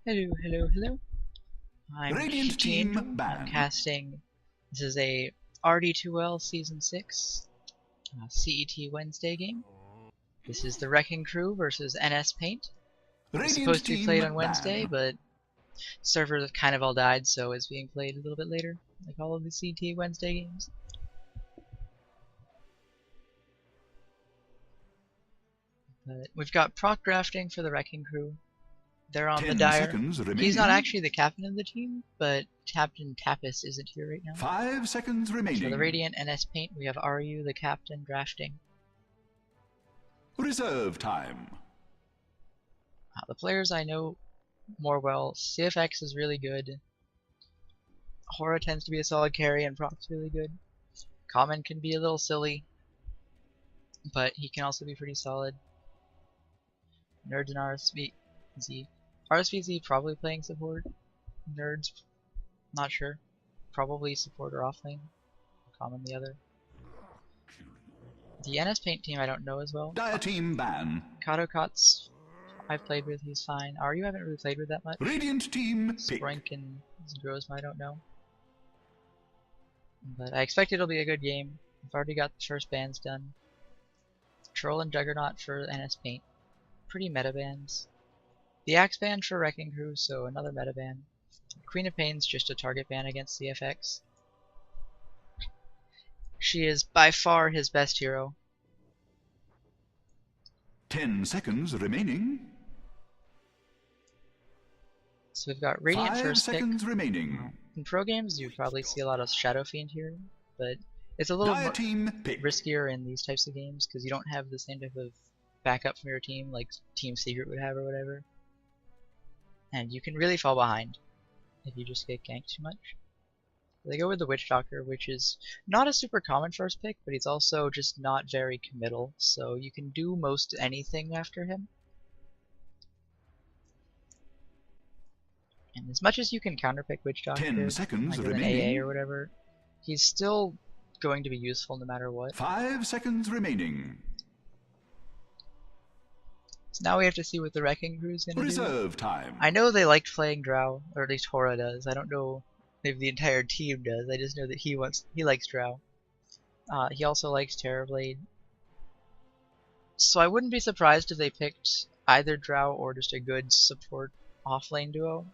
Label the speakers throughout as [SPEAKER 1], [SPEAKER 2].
[SPEAKER 1] Hello, hello, hello. I'm
[SPEAKER 2] Radiant team
[SPEAKER 1] Angel. I'm
[SPEAKER 2] banned.
[SPEAKER 1] casting. This is a RD2L Season 6 CET Wednesday game. This is the Reking crew versus NS Paint. It was supposed to be played on Wednesday, but servers have kind of all died, so it's being played a little bit later, like all of the CET Wednesday games. But we've got proc drafting for the Reking crew. They're on the dire. He's not actually the captain of the team, but Captain Tapas isn't here right now.
[SPEAKER 2] 5 seconds remaining.
[SPEAKER 1] For the Radiant NS Paint, we have Ariu, the captain, drafting.
[SPEAKER 2] Reserve time.
[SPEAKER 1] The players I know more well. CFX is really good. Hora tends to be a solid carry, and Proc's really good. Common can be a little silly, but he can also be pretty solid. Nerds and RSVZ. RSVZ probably playing support. Nerds, not sure. Probably support or offlane. Common the other. The NS Paint team I don't know as well.
[SPEAKER 2] Dire team ban.
[SPEAKER 1] Kadokots I've played with, he's fine. Ariu I haven't really played with that much.
[SPEAKER 2] Radiant team pick.
[SPEAKER 1] Sprink and Grosma I don't know. But I expect it'll be a good game. I've already got the first bans done. Troll and Juggernaut for NS Paint. Pretty meta bans. The Axe ban for Wrecking Crew, so another meta ban. Queen of Pain's just a target ban against CFX. She is by far his best hero.
[SPEAKER 2] 10 seconds remaining.
[SPEAKER 1] So we've got Radiant
[SPEAKER 2] 5
[SPEAKER 1] first
[SPEAKER 2] seconds
[SPEAKER 1] pick.
[SPEAKER 2] remaining.
[SPEAKER 1] In pro games you probably see a lot of Shadow Fiend here, but it's a little
[SPEAKER 2] Dire team pick.
[SPEAKER 1] riskier in these types of games because you don't have the same type of backup from your team like Team Secret would have or whatever. And you can really fall behind if you just get ganked too much. They go with the Witch Doctor, which is not a super common first pick, but he's also just not very committal, so you can do most anything after him. And as much as you can counterpick Witch Doctor,
[SPEAKER 2] 10 seconds
[SPEAKER 1] like with an
[SPEAKER 2] remaining.
[SPEAKER 1] AA or whatever, he's still going to be useful no matter what.
[SPEAKER 2] 5 seconds remaining.
[SPEAKER 1] So now we have to see what the Wrecking Crew is going to do.
[SPEAKER 2] Reserve time.
[SPEAKER 1] I know they liked playing Drow, or at least Hora does. I don't know if the entire team does. I just know that he likes Drow. He also likes Terrorblade. So I wouldn't be surprised if they picked either Drow or just a good support offlane duo.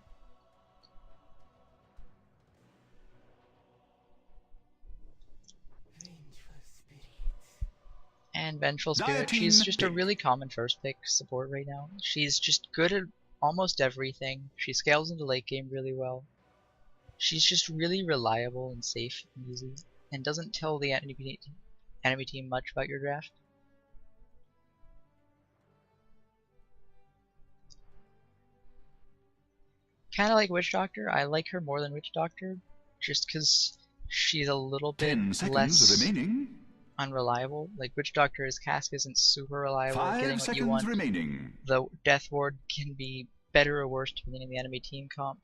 [SPEAKER 1] And Vengeful Spirit, she's just a really common first pick support right now. She's just good at almost everything. She scales into late game really well. She's just really reliable and safe and easy, and doesn't tell the enemy team much about your draft. Kinda like Witch Doctor, I like her more than Witch Doctor, just because she's a little bit
[SPEAKER 2] 10 seconds
[SPEAKER 1] less
[SPEAKER 2] remaining.
[SPEAKER 1] unreliable. Like Witch Doctor's cask isn't super reliable at
[SPEAKER 2] 5
[SPEAKER 1] getting what you
[SPEAKER 2] seconds
[SPEAKER 1] want.
[SPEAKER 2] remaining.
[SPEAKER 1] The Death Ward can be better or worse depending on the enemy team comp.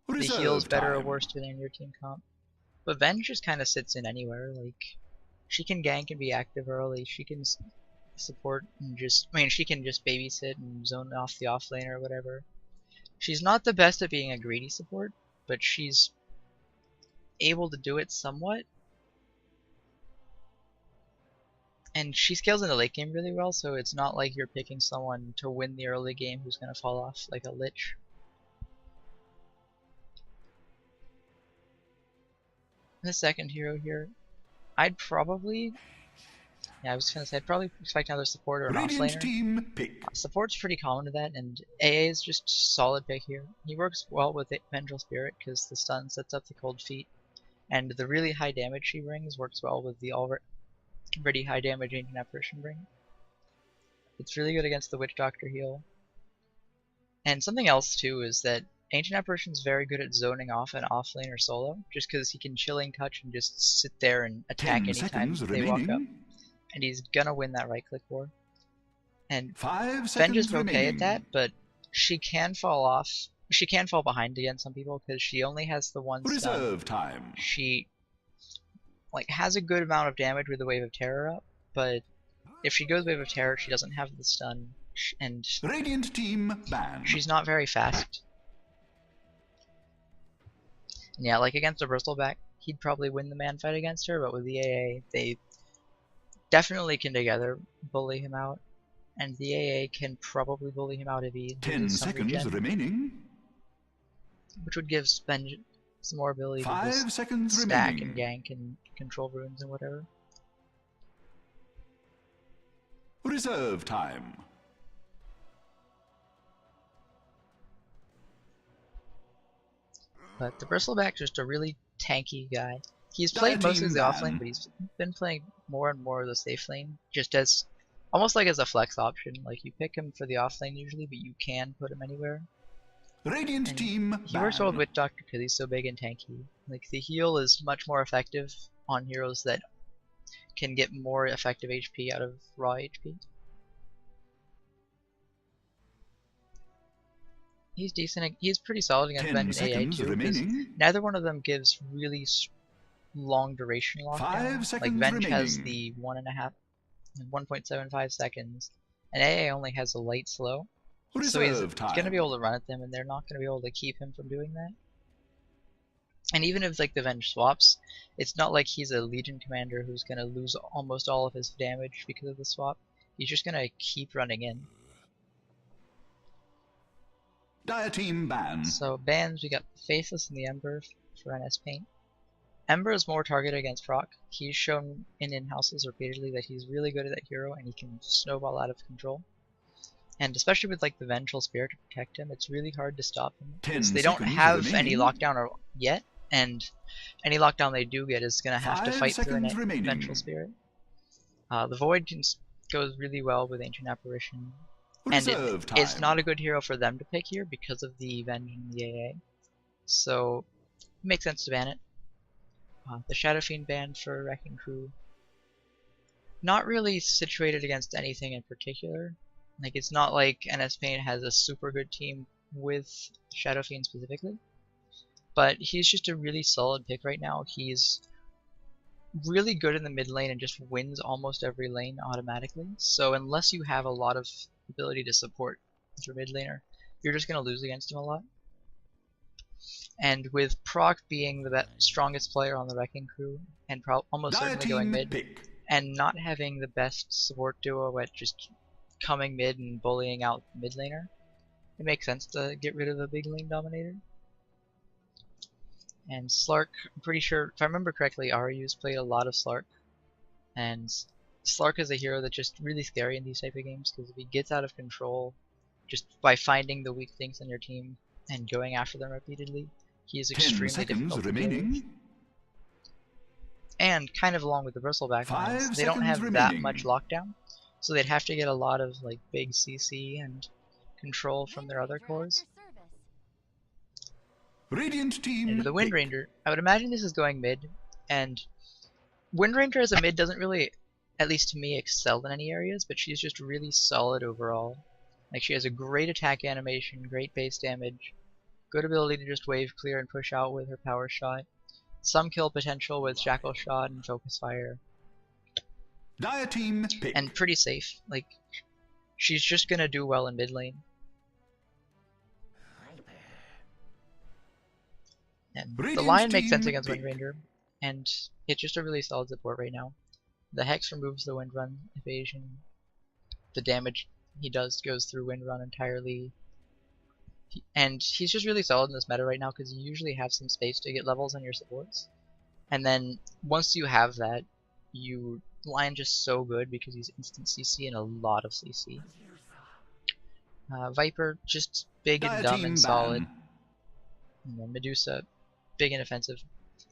[SPEAKER 2] Reserve
[SPEAKER 1] The heal's better or
[SPEAKER 2] time.
[SPEAKER 1] worse depending on your team comp. But Venge just kind of sits in anywhere. Like, she can gank and be active early. She can support and she can just babysit and zone off the offlane or whatever. She's not the best at being a greedy support, but she's able to do it somewhat. And she scales in the late game really well, so it's not like you're picking someone to win the early game who's going to fall off like a Lich. The second hero here, I'd probably expect another support or an
[SPEAKER 2] Radiant
[SPEAKER 1] offlaner.
[SPEAKER 2] team pick.
[SPEAKER 1] Support's pretty common to that, and AA is just solid pick here. He works well with Vengeful Spirit because the stun sets up the cold feet, and the really high damage she brings works well with the already high damage Ancient Apparition bring. It's really good against the Witch Doctor heal. And something else too is that Ancient Apparition's very good at zoning off an offlane or solo, just because he can chilling touch and just sit there and attack
[SPEAKER 2] 10
[SPEAKER 1] anytime
[SPEAKER 2] seconds
[SPEAKER 1] they walk up.
[SPEAKER 2] remaining.
[SPEAKER 1] And he's gonna win that right click war. And
[SPEAKER 2] 5
[SPEAKER 1] Venge
[SPEAKER 2] seconds
[SPEAKER 1] is okay
[SPEAKER 2] remaining.
[SPEAKER 1] at that, but she can fall off. She can fall behind against some people because she only has the one stun.
[SPEAKER 2] Reserve time.
[SPEAKER 1] She has a good amount of damage with the Wave of Terror up, but if she goes Wave of Terror, she doesn't have the stun, and
[SPEAKER 2] Radiant team banned.
[SPEAKER 1] she's not very fast. Yeah, like against a bristleback, he'd probably win the man fight against her, but with the AA, they definitely can together bully him out, and the AA can probably bully him out if he
[SPEAKER 2] 10
[SPEAKER 1] loses some
[SPEAKER 2] seconds
[SPEAKER 1] regen,
[SPEAKER 2] remaining.
[SPEAKER 1] which would give Spenge some more ability to
[SPEAKER 2] 5
[SPEAKER 1] just
[SPEAKER 2] seconds
[SPEAKER 1] stack and
[SPEAKER 2] remaining.
[SPEAKER 1] gank and control runes and whatever.
[SPEAKER 2] Reserve time.
[SPEAKER 1] But the bristleback's just a really tanky guy. He's
[SPEAKER 2] Dire
[SPEAKER 1] played mostly as
[SPEAKER 2] team
[SPEAKER 1] the off lane,
[SPEAKER 2] ban.
[SPEAKER 1] but he's been playing more and more of the safe lane, just as almost like as a flex option. Like you pick him for the off lane usually, but you can put him anywhere.
[SPEAKER 2] Radiant
[SPEAKER 1] And
[SPEAKER 2] team
[SPEAKER 1] he works well with
[SPEAKER 2] ban.
[SPEAKER 1] Witch Doctor because he's so big and tanky. Like the heal is much more effective on heroes that can get more effective HP out of raw HP. He's decent. He's pretty solid against
[SPEAKER 2] 10
[SPEAKER 1] Vengeance AA
[SPEAKER 2] seconds
[SPEAKER 1] too, because
[SPEAKER 2] remaining.
[SPEAKER 1] neither one of them gives really long duration
[SPEAKER 2] 5
[SPEAKER 1] lockdown. Like
[SPEAKER 2] seconds
[SPEAKER 1] Venge
[SPEAKER 2] remaining.
[SPEAKER 1] has the 1.75 seconds, and AA only has a light slow. So he's
[SPEAKER 2] Reserve
[SPEAKER 1] going to be
[SPEAKER 2] time.
[SPEAKER 1] able to run at them, and they're not going to be able to keep him from doing that. And even if like the Venge swaps, it's not like he's a Legion commander who's going to lose almost all of his damage because of the swap. He's just going to keep running in.
[SPEAKER 2] Dire team ban.
[SPEAKER 1] So bans, we got Faithless and the Ember for NS Paint. Ember is more targeted against proc. He's shown in in-houses repeatedly that he's really good at that hero and he can snowball out of control. And especially with like the Vengeful Spirit to protect him, it's really hard to stop him.
[SPEAKER 2] 10
[SPEAKER 1] Because they don't
[SPEAKER 2] seconds
[SPEAKER 1] have any
[SPEAKER 2] remaining.
[SPEAKER 1] lockdown yet, and any lockdown they do get is going to have to
[SPEAKER 2] 5
[SPEAKER 1] fight through
[SPEAKER 2] seconds
[SPEAKER 1] a
[SPEAKER 2] remaining.
[SPEAKER 1] Vengeful Spirit. The Void goes really well with Ancient Apparition. And
[SPEAKER 2] Reserve time.
[SPEAKER 1] it's not a good hero for them to pick here because of the Venge and the AA. So, it makes sense to ban it. The Shadow Fiend ban for Reking Crew. Not really situated against anything in particular. Like, it's not like NS Paint has a super good team with Shadow Fiend specifically. But he's just a really solid pick right now. He's really good in the mid lane and just wins almost every lane automatically. So unless you have a lot of ability to support your mid laner, you're just going to lose against him a lot. And with Proc being the strongest player on the Wrecking Crew, and almost
[SPEAKER 2] Dire
[SPEAKER 1] certainly going
[SPEAKER 2] team
[SPEAKER 1] mid,
[SPEAKER 2] pick.
[SPEAKER 1] and not having the best support duo at just coming mid and bullying out the mid laner, it makes sense to get rid of the big lane dominator. And Slark, I'm pretty sure, if I remember correctly, Ariu's played a lot of Slark. And Slark is a hero that's just really scary in these type of games, because if he gets out of control, just by finding the weak things on your team and going after them repeatedly, he is
[SPEAKER 2] 10
[SPEAKER 1] extremely
[SPEAKER 2] seconds
[SPEAKER 1] difficult to deal with.
[SPEAKER 2] remaining.
[SPEAKER 1] And kind of along with the bristleback
[SPEAKER 2] 5
[SPEAKER 1] lines, they don't
[SPEAKER 2] seconds
[SPEAKER 1] have
[SPEAKER 2] remaining.
[SPEAKER 1] that much lockdown, so they'd have to get a lot of like big CC and control from their other cores.
[SPEAKER 2] Radiant team
[SPEAKER 1] And the Wind
[SPEAKER 2] pick.
[SPEAKER 1] Ranger, I would imagine this is going mid, and Wind Ranger as a mid doesn't really, at least to me, excel in any areas, but she's just really solid overall. Like, she has a great attack animation, great base damage, good ability to just wave clear and push out with her power shot, some kill potential with shackle shot and focus fire,
[SPEAKER 2] Dire team pick.
[SPEAKER 1] and pretty safe. Like, she's just gonna do well in mid lane. And the
[SPEAKER 2] Radiant
[SPEAKER 1] Lion makes sense
[SPEAKER 2] team
[SPEAKER 1] against Wind
[SPEAKER 2] pick.
[SPEAKER 1] Ranger, and it's just a really solid support right now. The Hex removes the Wind Run evasion. The damage he does goes through Wind Run entirely. And he's just really solid in this meta right now because you usually have some space to get levels on your supports. And then once you have that, Lion just so good because he's instant CC and a lot of CC. Viper, just big and
[SPEAKER 2] Dire
[SPEAKER 1] dumb
[SPEAKER 2] team
[SPEAKER 1] and solid.
[SPEAKER 2] ban.
[SPEAKER 1] And then Medusa, big and offensive.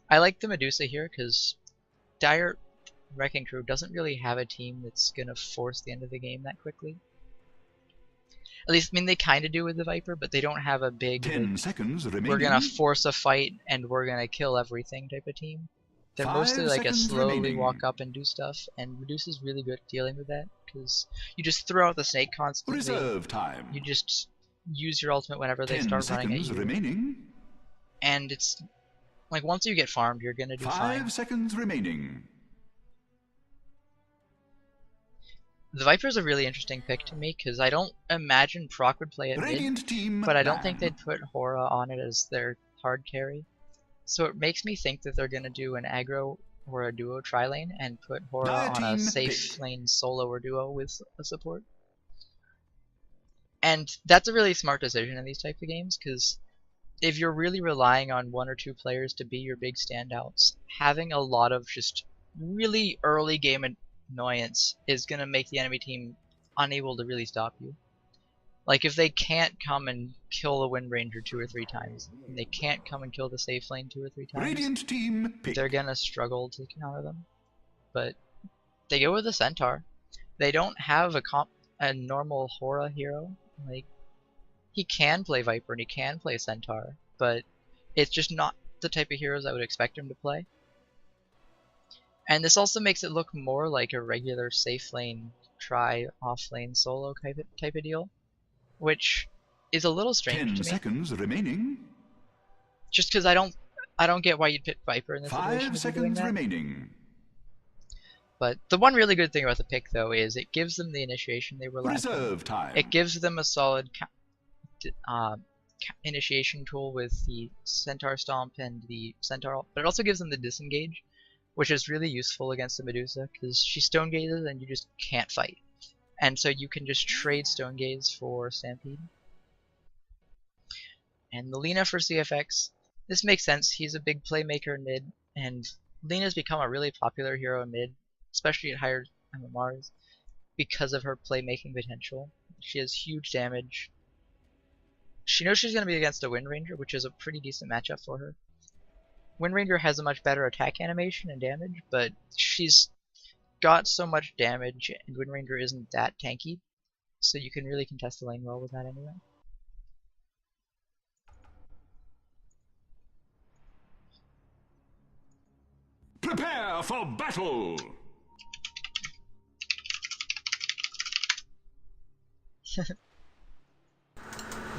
[SPEAKER 1] I like the Medusa here because Dire Wrecking Crew doesn't really have a team that's going to force the end of the game that quickly. At least, I mean, they kind of do with the Viper, but they don't have a big,
[SPEAKER 2] 10
[SPEAKER 1] like,
[SPEAKER 2] seconds remaining.
[SPEAKER 1] we're going to force a fight and we're going to kill everything type of team. They're
[SPEAKER 2] 5
[SPEAKER 1] mostly like a
[SPEAKER 2] seconds
[SPEAKER 1] slowly
[SPEAKER 2] remaining.
[SPEAKER 1] walk up and do stuff, and Medusa's really good at dealing with that because you just throw out the snake constantly.
[SPEAKER 2] Reserve time.
[SPEAKER 1] You just use your ultimate whenever they
[SPEAKER 2] 10
[SPEAKER 1] start running at
[SPEAKER 2] seconds
[SPEAKER 1] you.
[SPEAKER 2] remaining.
[SPEAKER 1] And it's like once you get farmed, you're gonna do
[SPEAKER 2] 5
[SPEAKER 1] fine.
[SPEAKER 2] seconds remaining.
[SPEAKER 1] The Viper's a really interesting pick to me because I don't imagine Proc would play it mid,
[SPEAKER 2] Radiant team
[SPEAKER 1] but I don't think
[SPEAKER 2] ban.
[SPEAKER 1] they'd put Hora on it as their hard carry. So it makes me think that they're gonna do an aggro or a duo tri-lane and put Hora
[SPEAKER 2] Dire
[SPEAKER 1] on a
[SPEAKER 2] team
[SPEAKER 1] safe
[SPEAKER 2] pick.
[SPEAKER 1] lane solo or duo with a support. And that's a really smart decision in these type of games, because if you're really relying on one or two players to be your big standouts, having a lot of just really early game annoyance is going to make the enemy team unable to really stop you. Like if they can't come and kill the Wind Ranger 2 or 3 times, and they can't come and kill the safe lane 2 or 3 times,
[SPEAKER 2] Radiant team
[SPEAKER 1] they're
[SPEAKER 2] pick.
[SPEAKER 1] going to struggle to counter them. But they go with a Centaur. They don't have a normal Hora hero. Like, he can play Viper and he can play Centaur, but it's just not the type of heroes I would expect him to play. And this also makes it look more like a regular safe lane try off lane solo type of deal, which is a little strange
[SPEAKER 2] 10
[SPEAKER 1] to me.
[SPEAKER 2] seconds remaining.
[SPEAKER 1] Just because I don't get why you'd pick Viper in this situation
[SPEAKER 2] 5
[SPEAKER 1] if you're doing
[SPEAKER 2] seconds
[SPEAKER 1] that.
[SPEAKER 2] remaining.
[SPEAKER 1] But the one really good thing about the pick though is it gives them the initiation they were lacking.
[SPEAKER 2] Reserve time.
[SPEAKER 1] It gives them a solid initiation tool with the Centaur Stomp and the Centaur, but it also gives them the disengage, which is really useful against the Medusa because she stone gazes and you just can't fight, and so you can just trade stone gaze for Stampede. And the Lina for CFX, this makes sense. He's a big playmaker in mid, and Lina's become a really popular hero in mid, especially at higher MMRs, because of her playmaking potential. She has huge damage. She knows she's going to be against a Wind Ranger, which is a pretty decent matchup for her. Wind Ranger has a much better attack animation and damage, but she's got so much damage, and Wind Ranger isn't that tanky, so you can really contest the lane well with that anyway.
[SPEAKER 2] Prepare for battle.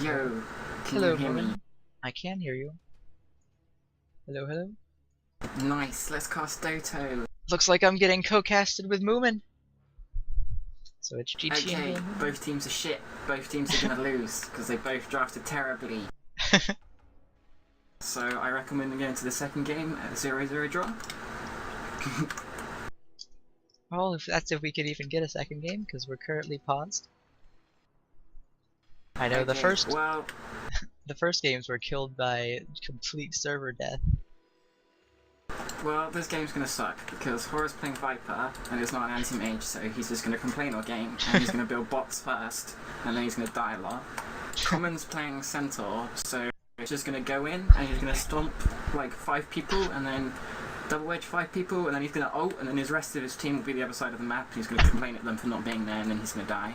[SPEAKER 3] Yo, can
[SPEAKER 1] Hello,
[SPEAKER 3] you hear me?
[SPEAKER 1] Moomin. I can hear you. Hello, hello.
[SPEAKER 3] Nice, let's cast Doto.
[SPEAKER 1] Looks like I'm getting co-casted with Moomin. So it's GG
[SPEAKER 3] Okay,
[SPEAKER 1] and Moomin.
[SPEAKER 3] both teams are shit. Both teams are gonna lose because they both drafted terribly. So I recommend going to the second game at a 0-0 draw.
[SPEAKER 1] Well, if we could even get a second game, because we're currently paused. I know
[SPEAKER 3] Okay,
[SPEAKER 1] the first games were killed by complete server death.
[SPEAKER 3] well, this game's gonna suck because Hora's playing Viper and it's not an anti-mage, so he's just gonna complain all game and he's gonna build bots first and then he's gonna die a lot. Common's playing Centaur, so he's just gonna go in and he's gonna stomp like 5 people and then double wedge 5 people and then he's gonna ult and then his rest of his team will be the other side of the map. He's gonna complain at them for not being there and then he's gonna die.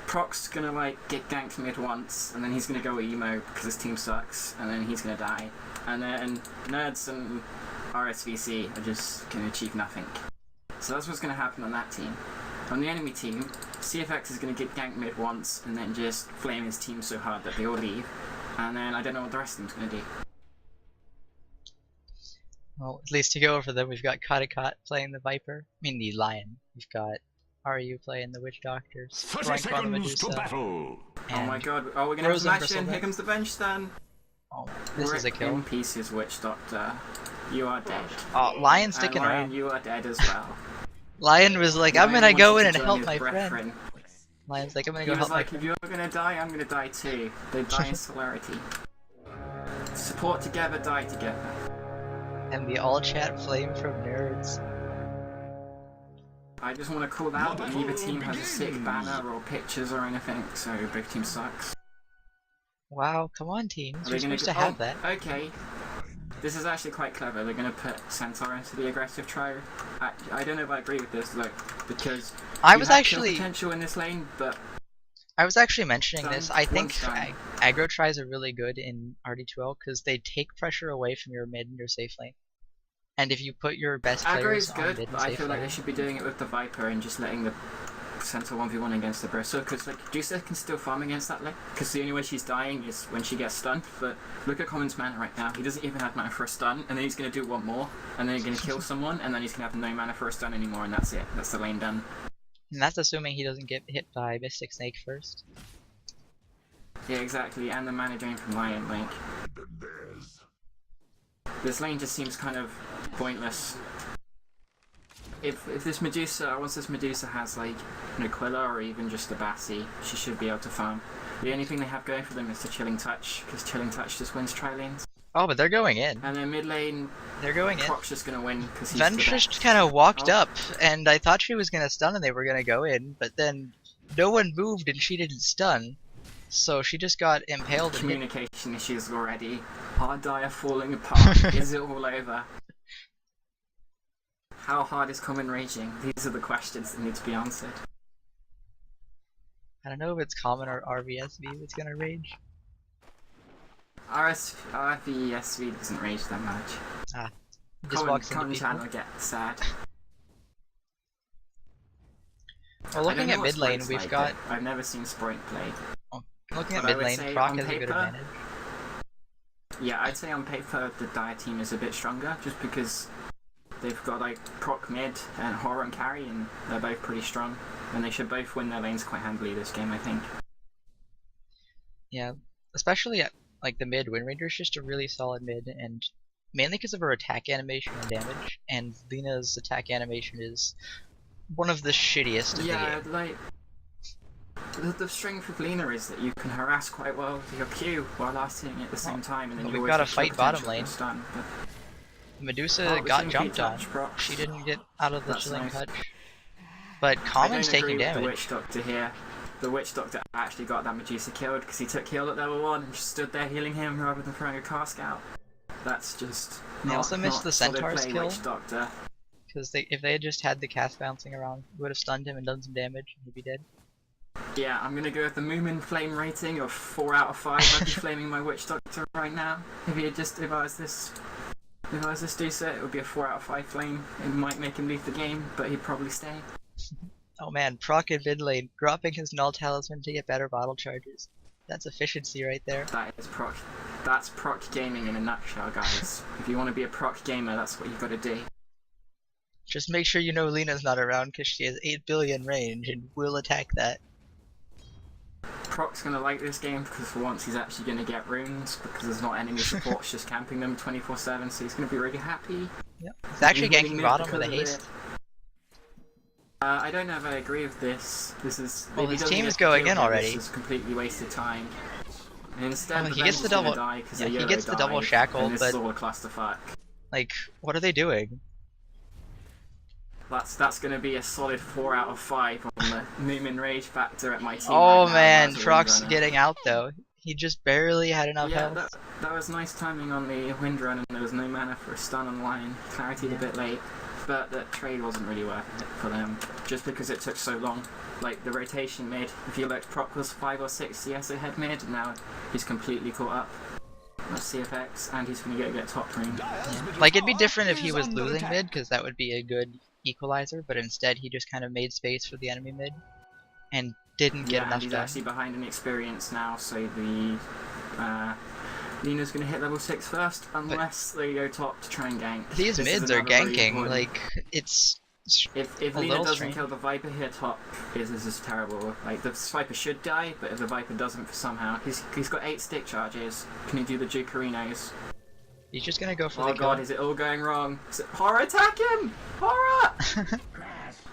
[SPEAKER 3] Proc's gonna like get ganked mid once and then he's gonna go emo because his team sucks and then he's gonna die. And then Nerds and RSVC are just gonna achieve nothing. So that's what's gonna happen on that team. On the enemy team, CFX is gonna get ganked mid once and then just flame his team so hard that they all leave. And then I don't know what the rest of them's gonna do.
[SPEAKER 1] Well, at least to go over them, we've got Katakat playing the Viper. I mean the Lion. We've got Ariu playing the Witch Doctor.
[SPEAKER 2] 30 seconds to battle.
[SPEAKER 3] Oh my god, oh we're gonna have
[SPEAKER 1] Rose
[SPEAKER 3] a
[SPEAKER 1] and
[SPEAKER 3] match in,
[SPEAKER 1] Bristleback.
[SPEAKER 3] here comes the bench stand!
[SPEAKER 1] Oh, this is a
[SPEAKER 3] Rip
[SPEAKER 1] kill.
[SPEAKER 3] in pieces, Witch Doctor. You are dead.
[SPEAKER 1] Oh, Lion
[SPEAKER 3] And
[SPEAKER 1] sticking
[SPEAKER 3] Lion,
[SPEAKER 1] around.
[SPEAKER 3] you are dead as well.
[SPEAKER 1] Lion was like, I'm
[SPEAKER 3] Lion
[SPEAKER 1] gonna go
[SPEAKER 3] wanted
[SPEAKER 1] in
[SPEAKER 3] to
[SPEAKER 1] and
[SPEAKER 3] join
[SPEAKER 1] help
[SPEAKER 3] his
[SPEAKER 1] my friend.
[SPEAKER 3] brethren.
[SPEAKER 1] Lion's like, I'm gonna
[SPEAKER 3] He
[SPEAKER 1] go
[SPEAKER 3] was
[SPEAKER 1] help my
[SPEAKER 3] like,
[SPEAKER 1] friend.
[SPEAKER 3] if you're gonna die, I'm gonna die too. They die in celerity. Support together, die together.
[SPEAKER 1] And the all chat flame from Nerds.
[SPEAKER 3] I just want to call out that neither team has a sick banner or pictures or anything, so both teams sucks.
[SPEAKER 1] Wow, come on teams,
[SPEAKER 3] Are
[SPEAKER 1] you're
[SPEAKER 3] they gonna
[SPEAKER 1] supposed to
[SPEAKER 3] go-
[SPEAKER 1] have
[SPEAKER 3] oh,
[SPEAKER 1] that.
[SPEAKER 3] Okay. This is actually quite clever. They're gonna put Centaur into the aggressive try. I don't know if I agree with this, like, because
[SPEAKER 1] I
[SPEAKER 3] you
[SPEAKER 1] was
[SPEAKER 3] have
[SPEAKER 1] actually
[SPEAKER 3] kill potential in this lane, but
[SPEAKER 1] mentioning this. I think
[SPEAKER 3] One-stun.
[SPEAKER 1] aggro tries are really good in RD2L because they take pressure away from your mid and your safe lane. And if you put your best
[SPEAKER 3] aggro
[SPEAKER 1] players
[SPEAKER 3] is
[SPEAKER 1] on
[SPEAKER 3] good,
[SPEAKER 1] mid and
[SPEAKER 3] but I
[SPEAKER 1] safe
[SPEAKER 3] feel like
[SPEAKER 1] lane,
[SPEAKER 3] they should be doing it with the Viper and just letting the Centaur 1v1 against the Bristle, because like Juicer can still farm against that lane, because the only way she's dying is when she gets stunned. But look at Common's mana right now, he doesn't even have mana for a stun, and then he's going to do one more, and then he's going to kill someone, and then he's going to have no mana for a stun anymore, and that's it, that's the lane done.
[SPEAKER 1] and that's assuming he doesn't get hit by Mystic Snake first.
[SPEAKER 3] Yeah, exactly, and the mana drain from Lion, like... This lane just seems kind of pointless. If this Medusa, once this Medusa has like an Aquila or even just a Bassi, she should be able to farm. The only thing they have going for them is the Chilling Touch, because Chilling Touch just wins tri-lanes.
[SPEAKER 1] Oh, but they're going in.
[SPEAKER 3] And then mid lane,
[SPEAKER 1] They're going in.
[SPEAKER 3] Proc's just gonna win because he's
[SPEAKER 1] Ven
[SPEAKER 3] the
[SPEAKER 1] just
[SPEAKER 3] best.
[SPEAKER 1] kind of walked
[SPEAKER 3] Oh.
[SPEAKER 1] up, and I thought she was gonna stun and they were gonna go in, but then no one moved and she didn't stun, so she just got impaled and hit.
[SPEAKER 3] Communication issues already. Our die are falling apart. Is it all over? How hard is common raging? These are the questions that need to be answered.
[SPEAKER 1] I don't know if it's common or RVSV that's gonna rage.
[SPEAKER 3] RVSV doesn't rage that much.
[SPEAKER 1] He just walks into
[SPEAKER 3] Common
[SPEAKER 1] people.
[SPEAKER 3] channel get sad.
[SPEAKER 1] Well,
[SPEAKER 3] I don't
[SPEAKER 1] looking
[SPEAKER 3] know
[SPEAKER 1] at
[SPEAKER 3] what
[SPEAKER 1] mid lane,
[SPEAKER 3] Sprite's
[SPEAKER 1] we've
[SPEAKER 3] like,
[SPEAKER 1] got.
[SPEAKER 3] I've never seen Sprite play.
[SPEAKER 1] Looking at
[SPEAKER 3] But I
[SPEAKER 1] mid
[SPEAKER 3] would
[SPEAKER 1] lane,
[SPEAKER 3] say
[SPEAKER 1] Proc
[SPEAKER 3] on
[SPEAKER 1] has a good
[SPEAKER 3] paper-
[SPEAKER 1] advantage.
[SPEAKER 3] Yeah, I'd say on paper the Dire team is a bit stronger, just because they've got like Proc mid and Horror and carry, and they're both pretty strong, and they should both win their lanes quite handily this game, I think.
[SPEAKER 1] Yeah, especially at like the mid. Wind Ranger's just a really solid mid, and mainly because of her attack animation and damage. And Lena's attack animation is one of the shittiest in the
[SPEAKER 3] Yeah,
[SPEAKER 1] game.
[SPEAKER 3] like the strength of Lena is that you can harass quite well with your Q while last hitting at the same time, and then
[SPEAKER 1] but
[SPEAKER 3] you
[SPEAKER 1] we've
[SPEAKER 3] always
[SPEAKER 1] gotta
[SPEAKER 3] get
[SPEAKER 1] fight
[SPEAKER 3] shot
[SPEAKER 1] bottom
[SPEAKER 3] potential for
[SPEAKER 1] lane.
[SPEAKER 3] a stun, but
[SPEAKER 1] Medusa
[SPEAKER 3] Oh, we're
[SPEAKER 1] got
[SPEAKER 3] seeing
[SPEAKER 1] jumped on.
[SPEAKER 3] P-touch, Proc.
[SPEAKER 1] She didn't get out of the
[SPEAKER 3] That's
[SPEAKER 1] chilling
[SPEAKER 3] nice.
[SPEAKER 1] touch. But
[SPEAKER 3] I
[SPEAKER 1] Common's
[SPEAKER 3] don't agree
[SPEAKER 1] taking
[SPEAKER 3] with
[SPEAKER 1] damage.
[SPEAKER 3] the Witch Doctor here. The Witch Doctor actually got that Medusa killed because he took heal at level 1 and just stood there healing him rather than throwing a cask out. That's just
[SPEAKER 1] They
[SPEAKER 3] not,
[SPEAKER 1] also missed
[SPEAKER 3] not
[SPEAKER 1] the
[SPEAKER 3] solid
[SPEAKER 1] Centaur's
[SPEAKER 3] play,
[SPEAKER 1] kill.
[SPEAKER 3] Witch Doctor.
[SPEAKER 1] Because if they had just had the cast bouncing around, we would have stunned him and done some damage, and he'd be dead.
[SPEAKER 3] Yeah, I'm gonna go with the Moomin flame rating of 4 out of 5. I'd be flaming my Witch Doctor right now. If I was this Dusa, it would be a 4 out of 5 flame. It might make him leave the game, but he'd probably stay.
[SPEAKER 1] Oh man, Proc in mid lane, dropping his null talisman to get better bottle charges. That's efficiency right there.
[SPEAKER 3] That is proc. That's proc gaming in a nutshell, guys. If you want to be a proc gamer, that's what you've got to do.
[SPEAKER 1] Just make sure you know Lena's not around because she has 8 billion range and will attack that.
[SPEAKER 3] Proc's gonna like this game because for once he's actually gonna get runes because there's not enemy supports just camping them 24/7, so he's gonna be really happy.
[SPEAKER 1] Yep. He's actually
[SPEAKER 3] He's winning
[SPEAKER 1] ganking
[SPEAKER 3] mid
[SPEAKER 1] bottom with a
[SPEAKER 3] because of
[SPEAKER 1] haste.
[SPEAKER 3] it. I don't know if I agree with this. This is
[SPEAKER 1] Well,
[SPEAKER 3] if he
[SPEAKER 1] his
[SPEAKER 3] doesn't
[SPEAKER 1] team
[SPEAKER 3] get
[SPEAKER 1] is going
[SPEAKER 3] killed
[SPEAKER 1] in
[SPEAKER 3] here,
[SPEAKER 1] already.
[SPEAKER 3] This is completely wasted time. And instead,
[SPEAKER 1] Oh,
[SPEAKER 3] the
[SPEAKER 1] he gets the
[SPEAKER 3] Vengeance is gonna
[SPEAKER 1] double-
[SPEAKER 3] die 'cause
[SPEAKER 1] yeah,
[SPEAKER 3] the
[SPEAKER 1] he
[SPEAKER 3] Yellow
[SPEAKER 1] gets the double
[SPEAKER 3] died,
[SPEAKER 1] shackle,
[SPEAKER 3] and this
[SPEAKER 1] but-
[SPEAKER 3] is all a clusterfuck.
[SPEAKER 1] Like, what are they doing?
[SPEAKER 3] That's gonna be a solid 4 out of 5 on the Moomin Rage factor at my team.
[SPEAKER 1] Oh
[SPEAKER 3] right now,
[SPEAKER 1] man,
[SPEAKER 3] as a
[SPEAKER 1] Proc's
[SPEAKER 3] Windrunner.
[SPEAKER 1] getting out though. He just barely had enough
[SPEAKER 3] Yeah,
[SPEAKER 1] health.
[SPEAKER 3] that was nice timing on the Windrun, and there was no mana for a stun on line. Clarity's a bit late, but that trade wasn't really worth it for them, just because it took so long. Like, the rotation mid, if you looked, Proc was 5 or 6 CS ahead mid, and now he's completely caught up. That's CFX, and he's gonna get top ring.
[SPEAKER 1] Like, it'd be different if he was losing mid, because that would be a good equalizer, but instead he just kind of made space for the enemy mid, and didn't get
[SPEAKER 3] Yeah, and
[SPEAKER 1] enough
[SPEAKER 3] he's
[SPEAKER 1] done.
[SPEAKER 3] actually behind an experience now, so the Nina's gonna hit level 6 first, unless they go top to try and gank.
[SPEAKER 1] These
[SPEAKER 3] This is
[SPEAKER 1] mids are
[SPEAKER 3] another really
[SPEAKER 1] ganking,
[SPEAKER 3] important-
[SPEAKER 1] like, it's
[SPEAKER 3] If
[SPEAKER 1] a
[SPEAKER 3] Lina
[SPEAKER 1] little
[SPEAKER 3] doesn't
[SPEAKER 1] strange.
[SPEAKER 3] kill the Viper here top, this is terrible. Like, the Viper should die, but if the Viper doesn't somehow, he's got 8 stick charges. Can he do the Jukarinos?
[SPEAKER 1] he's just gonna go for
[SPEAKER 3] Oh
[SPEAKER 1] the
[SPEAKER 3] god,
[SPEAKER 1] kill.
[SPEAKER 3] is it all going wrong? Horror, attack him! Horror!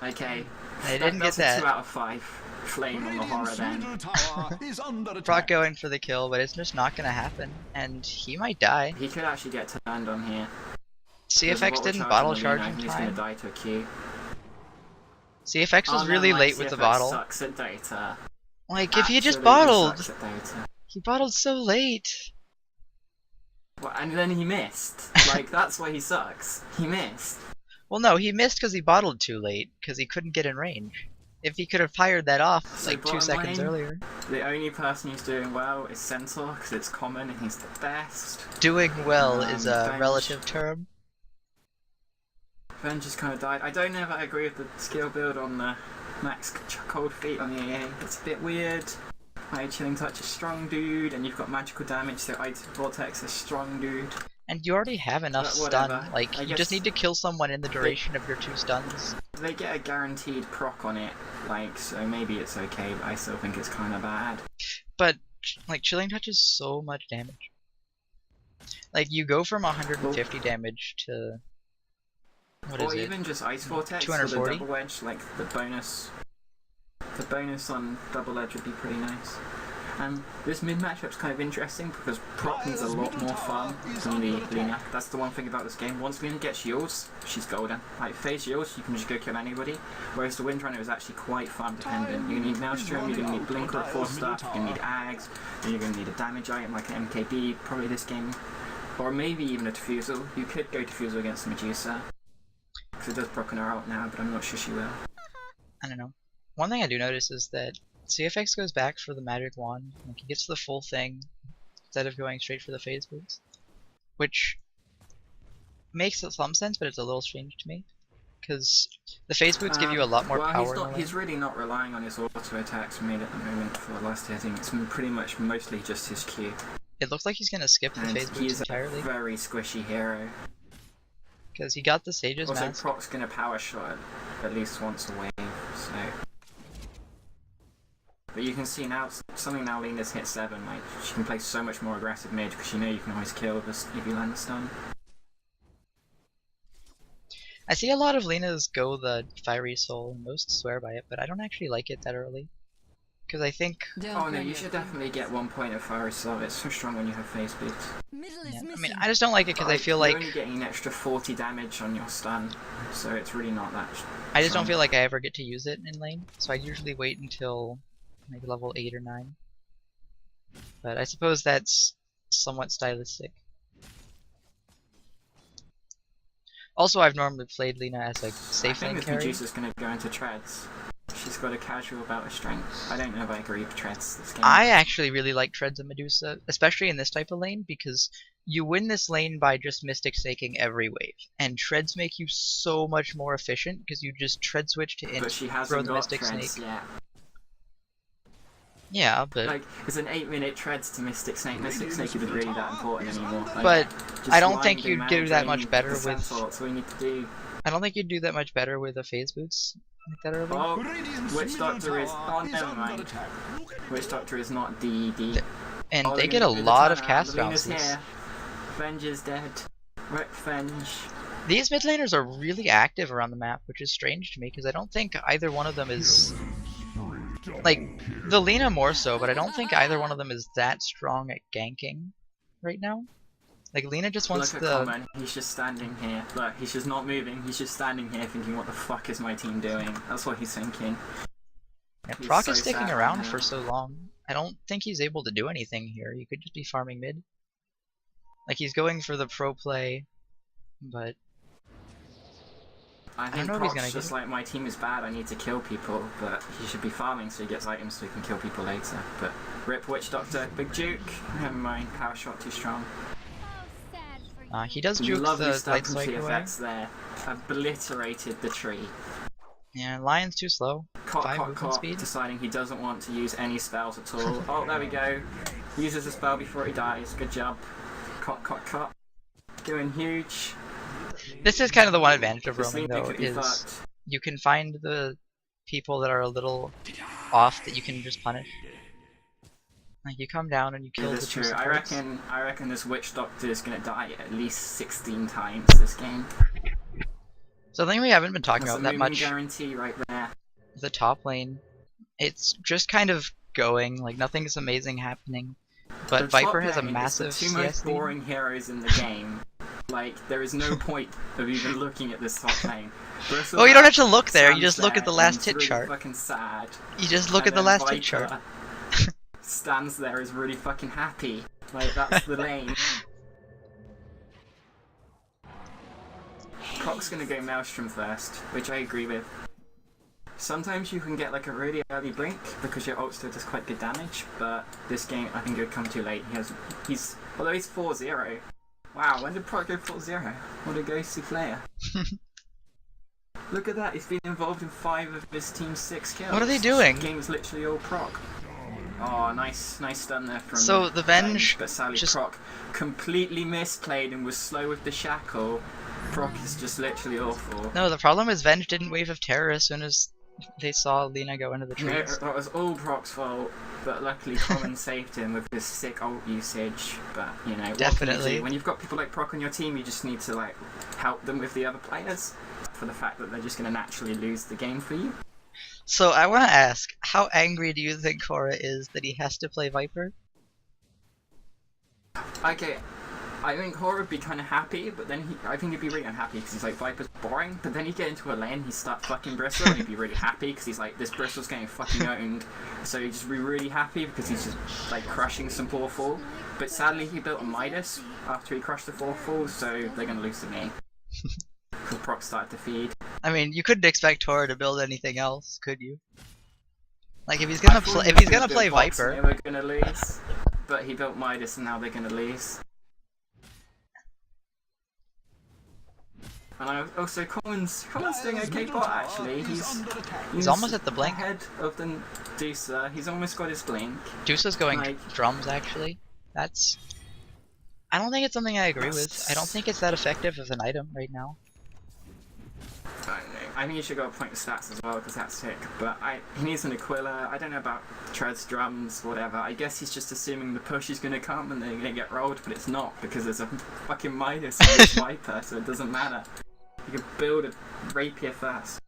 [SPEAKER 3] Okay.
[SPEAKER 1] They didn't get
[SPEAKER 3] That's a 2
[SPEAKER 1] that.
[SPEAKER 3] out of 5. Flame on the Horror then.
[SPEAKER 1] Proc going for the kill, but it's just not gonna happen, and he might die.
[SPEAKER 3] He could actually get turned on here.
[SPEAKER 1] CFX
[SPEAKER 3] There's a
[SPEAKER 1] didn't bottle
[SPEAKER 3] on the
[SPEAKER 1] charge
[SPEAKER 3] Lina,
[SPEAKER 1] in
[SPEAKER 3] He's gonna
[SPEAKER 1] time.
[SPEAKER 3] die to a Q.
[SPEAKER 1] CFX was
[SPEAKER 3] Oh, no,
[SPEAKER 1] really
[SPEAKER 3] my
[SPEAKER 1] late with the
[SPEAKER 3] CFX
[SPEAKER 1] bottle.
[SPEAKER 3] Sucks at data.
[SPEAKER 1] Like, if he had just
[SPEAKER 3] Absolutely
[SPEAKER 1] bottled,
[SPEAKER 3] sucks at data.
[SPEAKER 1] he bottled so late.
[SPEAKER 3] Well, and then he missed. Like, that's why he sucks. He missed.
[SPEAKER 1] Well, no, he missed because he bottled too late, because he couldn't get in range. If he could have fired that off,
[SPEAKER 3] So
[SPEAKER 1] like 2
[SPEAKER 3] bottom
[SPEAKER 1] seconds
[SPEAKER 3] lane?
[SPEAKER 1] earlier.
[SPEAKER 3] The only person who's doing well is Centaur, because it's common and he's the best.
[SPEAKER 1] Doing well is a
[SPEAKER 3] Venge.
[SPEAKER 1] relative term.
[SPEAKER 3] Ven just kind of died. I don't know if I agree with the skill build on the max cold feet on the AA. It's a bit weird. My Chilling Touch is strong, dude, and you've got magical damage, so Ice Vortex is strong, dude.
[SPEAKER 1] And you already have enough
[SPEAKER 3] But
[SPEAKER 1] stun,
[SPEAKER 3] whatever.
[SPEAKER 1] like,
[SPEAKER 3] I
[SPEAKER 1] you just
[SPEAKER 3] guess
[SPEAKER 1] need to kill someone in the duration of your 2 stuns.
[SPEAKER 3] They get a guaranteed proc on it, like, so maybe it's okay, but I still think it's kind of bad.
[SPEAKER 1] But, like, Chilling Touch is so much damage. Like, you go from 150 damage to... what is
[SPEAKER 3] Or
[SPEAKER 1] it?
[SPEAKER 3] even just Ice Vortex for the
[SPEAKER 1] 240?
[SPEAKER 3] double edge, like the bonus. The bonus on double edge would be pretty nice. This mid matchup's kind of interesting because Proc needs a lot more farm than the Lina. That's the one thing about this game. Once Lina gets yields, she's golden. Like phase yields, you can just go kill anybody. Whereas the Windrunner is actually quite farm dependent. You're gonna need Maelstrom, you're gonna need Blink or 4 stuff, you're gonna need Ags, then you're gonna need a damage item like an MKB, probably this game. Or maybe even a Diffusal. You could go Diffusal against Medusa. Because it does proc on her ult now, but I'm not sure she will.
[SPEAKER 1] I don't know. One thing I do notice is that CFX goes back for the magic wand, like he gets the full thing instead of going straight for the phase boots, which makes some sense, but it's a little strange to me because the phase boots give you a lot more power.
[SPEAKER 3] He's really not relying on his auto attacks made at the moment for the last hitting. It's pretty much mostly just his Q.
[SPEAKER 1] It looks like he's gonna skip the phase boots entirely.
[SPEAKER 3] He's a very squishy hero.
[SPEAKER 1] Because he got the Sage's
[SPEAKER 3] also,
[SPEAKER 1] mask.
[SPEAKER 3] Proc's gonna power shot at least once a wave, so. But you can see now, something now Lina's hit 7, like, she can play so much more aggressive mid because you know you can always kill if you land the stun.
[SPEAKER 1] I see a lot of Linas go the Fiery Soul, and most swear by it, but I don't actually like it that early. Because I think...
[SPEAKER 3] oh no, you should definitely get 1 point of Fiery Soul, it's so strong when you have phase boots.
[SPEAKER 1] Yeah, I mean, I just don't like it because I feel like...
[SPEAKER 3] you're only getting an extra 40 damage on your stun, so it's really not that strong.
[SPEAKER 1] I just don't feel like I ever get to use it in lane, so I usually wait until maybe level 8 or 9. But I suppose that's somewhat stylistic. Also, I've normally played Lina as a safe lane carry.
[SPEAKER 3] I think Medusa's gonna go into treads. She's got a casual bout of strength. I don't know if I agree with treads this game.
[SPEAKER 1] I actually really like treads of Medusa, especially in this type of lane, because you win this lane by just Mystic Staking every wave, and treads make you so much more efficient because you just tread switch to int,
[SPEAKER 3] but she hasn't
[SPEAKER 1] throw the
[SPEAKER 3] got
[SPEAKER 1] Mystic
[SPEAKER 3] treads
[SPEAKER 1] Snake.
[SPEAKER 3] yet.
[SPEAKER 1] Yeah, but
[SPEAKER 3] like it's an 8-minute treads to Mystic Snake. Mystic Snake isn't really that important anymore. Like,
[SPEAKER 1] but I don't think you'd do that much better with.
[SPEAKER 3] That's what we need to do.
[SPEAKER 1] I don't think you'd do that much better with a phase boots like that early.
[SPEAKER 3] Oh, Witch Doctor is. Oh, never mind. Witch Doctor is not DED.
[SPEAKER 1] And they get a lot of cast
[SPEAKER 3] Luna's
[SPEAKER 1] bounces.
[SPEAKER 3] here. Venge is dead. Rip Venge.
[SPEAKER 1] These mid laners are really active around the map, which is strange to me because I don't think either one of them is. Like, the Lina more so, but I don't think either one of them is that strong at ganking right now. Like, Lina just wants
[SPEAKER 3] Look at Common, he's just standing here. Look, he's just not moving, he's just standing here thinking, what the fuck is my team doing? That's what he's thinking.
[SPEAKER 1] Yeah, Proc is sticking around for so long. I don't think he's able to do anything here. He could just be farming mid. Like, he's going for the pro play, but...
[SPEAKER 3] I think Proc's just like, my team is bad, I need to kill people, but he should be farming so he gets items so he can kill people later. But rip Witch Doctor, Big Juke, never mind, power shot too strong.
[SPEAKER 1] He does juke the light strike
[SPEAKER 3] effects there. Obliterated the tree.
[SPEAKER 1] Yeah, Lion's too slow. 5 movement speed.
[SPEAKER 3] Deciding he doesn't want to use any spells at all. Oh, there we go. Uses a spell before he dies. Good job. Cot. Doing huge.
[SPEAKER 1] This is kind of the one advantage of roaming, though, is you can find the people that are a little off that you can just punish. Like, you come down and you kill the two supports.
[SPEAKER 3] I reckon this Witch Doctor is gonna die at least 16 times this game.
[SPEAKER 1] Something we haven't been talking about that much.
[SPEAKER 3] Guarantee right there.
[SPEAKER 1] The top lane, it's just kind of going, like nothing's amazing happening. But Viper has a massive CS lead.
[SPEAKER 3] The two most boring heroes in the game. Like, there is no point of even looking at this top lane.
[SPEAKER 1] Oh, you don't have to look there. You just look at the last hit chart.
[SPEAKER 3] Fucking sad.
[SPEAKER 1] You just look at the last hit chart.
[SPEAKER 3] Stands there is really fucking happy. Like, that's the lane. Proc's gonna go Maelstrom first, which I agree with. Sometimes you can get like a really early blink because your ult still does quite good damage, but this game I think it would come too late. Although he's 4-0. Wow, when did Proc go 4-0? What a ghostly player. Look at that, he's been involved in 5 of his team's 6 kills.
[SPEAKER 1] What are they doing?
[SPEAKER 3] The game is literally all Proc. Oh, nice stun there from...
[SPEAKER 1] So the Venge...
[SPEAKER 3] but sadly Proc completely misplayed and was slow with the shackle. Proc is just literally awful.
[SPEAKER 1] No, the problem is Venge didn't Wave of Terror as soon as they saw Lina go into the trees.
[SPEAKER 3] No, that was all Proc's fault. but luckily Common saved him with his sick ult usage. But you know, what can you
[SPEAKER 1] Definitely.
[SPEAKER 3] do? When you've got people like Proc on your team, you just need to like help them with the other players, for the fact that they're just going to naturally lose the game for you.
[SPEAKER 1] So I want to ask, how angry do you think Korra is that he has to play Viper?
[SPEAKER 3] Okay, I think Horror would be kind of happy, but then I think he'd be really unhappy because he's like, Viper's boring. But then he'd get into a lane, he'd start fucking Bristle, and he'd be really happy because he's like, this Bristle's getting fucking owned. So he'd just be really happy because he's just like crushing some 4-4. But sadly, he built a Midas after he crushed the 4-4, so they're gonna lose the game. Because Proc started to feed.
[SPEAKER 1] I mean, you couldn't expect Korra to build anything else, could you? Like if he's gonna play Viper,
[SPEAKER 3] they were gonna lose. But he built Midas, and now they're gonna lose. And also, Common's doing okay bot actually. He's
[SPEAKER 1] almost at the blink.
[SPEAKER 3] Ahead of the Dusa. He's almost got his blink.
[SPEAKER 1] Dusa's going
[SPEAKER 3] Like-
[SPEAKER 1] drums actually. That's. I don't think it's something I agree with. I don't think it's that effective as an item right now.
[SPEAKER 3] I don't know. I think he should go point stats as well because that's sick. But he needs an Aquila. I don't know about Treads, drums, whatever. I guess he's just assuming the push is gonna come and they're gonna get rolled, but it's not because there's a fucking Midas and this Viper, so it doesn't matter. You can build a rapier first.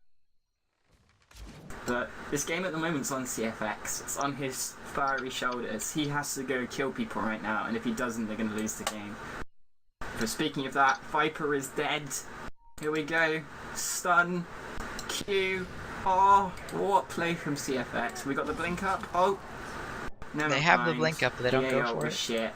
[SPEAKER 3] But this game at the moment's on CFX. It's on his fiery shoulders. He has to go kill people right now, and if he doesn't, they're gonna lose the game. But speaking of that, Viper is dead. Here we go. Stun. Q. Oh, what play from CFX? We got the blink up. Oh. Never
[SPEAKER 1] They have the
[SPEAKER 3] mind.
[SPEAKER 1] blink up, but they don't go for
[SPEAKER 3] was
[SPEAKER 1] it.
[SPEAKER 3] Shit.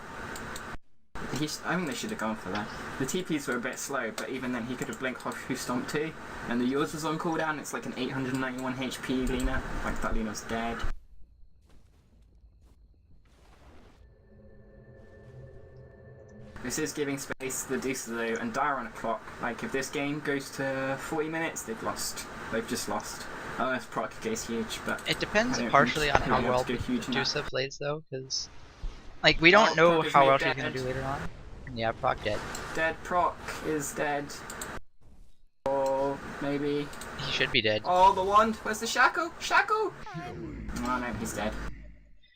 [SPEAKER 3] I think they should have gone for that. The TPs were a bit slow, but even then he could have blinked off who stomped too. And the yours was on cooldown. It's like an 891 HP Lina. Like that Lina's dead. This is giving space to the Deucer though, and Dire on a clock. Like if this game goes to 40 minutes, they've lost. They've just lost. Unless Proc goes huge, but
[SPEAKER 1] It depends
[SPEAKER 3] I don't
[SPEAKER 1] partially on
[SPEAKER 3] think
[SPEAKER 1] how
[SPEAKER 3] they'll
[SPEAKER 1] well
[SPEAKER 3] have to go huge in that.
[SPEAKER 1] Dusa plays though, because like we don't know
[SPEAKER 3] Proc is
[SPEAKER 1] how
[SPEAKER 3] made
[SPEAKER 1] well she's
[SPEAKER 3] dead.
[SPEAKER 1] gonna do later on. Yeah, Proc dead.
[SPEAKER 3] Dead Proc is dead. Or maybe.
[SPEAKER 1] He should be dead.
[SPEAKER 3] Oh, the wand! Where's the Shackle? Shackle! Oh no, he's dead.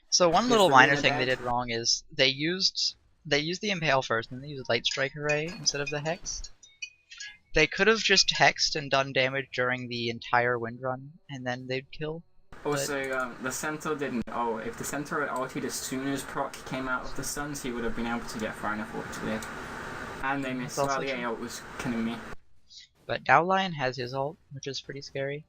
[SPEAKER 1] So one
[SPEAKER 3] Is
[SPEAKER 1] little
[SPEAKER 3] the
[SPEAKER 1] minor
[SPEAKER 3] Lina
[SPEAKER 1] thing they
[SPEAKER 3] dead?
[SPEAKER 1] did wrong is they used the Impale first, and they used Light Strike Array instead of the Hex. They could have just hexed and done damage during the entire wind run, and then they'd kill.
[SPEAKER 3] Also, the Centaur didn't. Oh, if the Centaur had ulted as soon as Proc came out of the stuns, he would have been able to get far enough to live. And they missed.
[SPEAKER 1] That's also
[SPEAKER 3] Well, the
[SPEAKER 1] true.
[SPEAKER 3] ult was killing me.
[SPEAKER 1] But now Lion has his ult, which is pretty scary.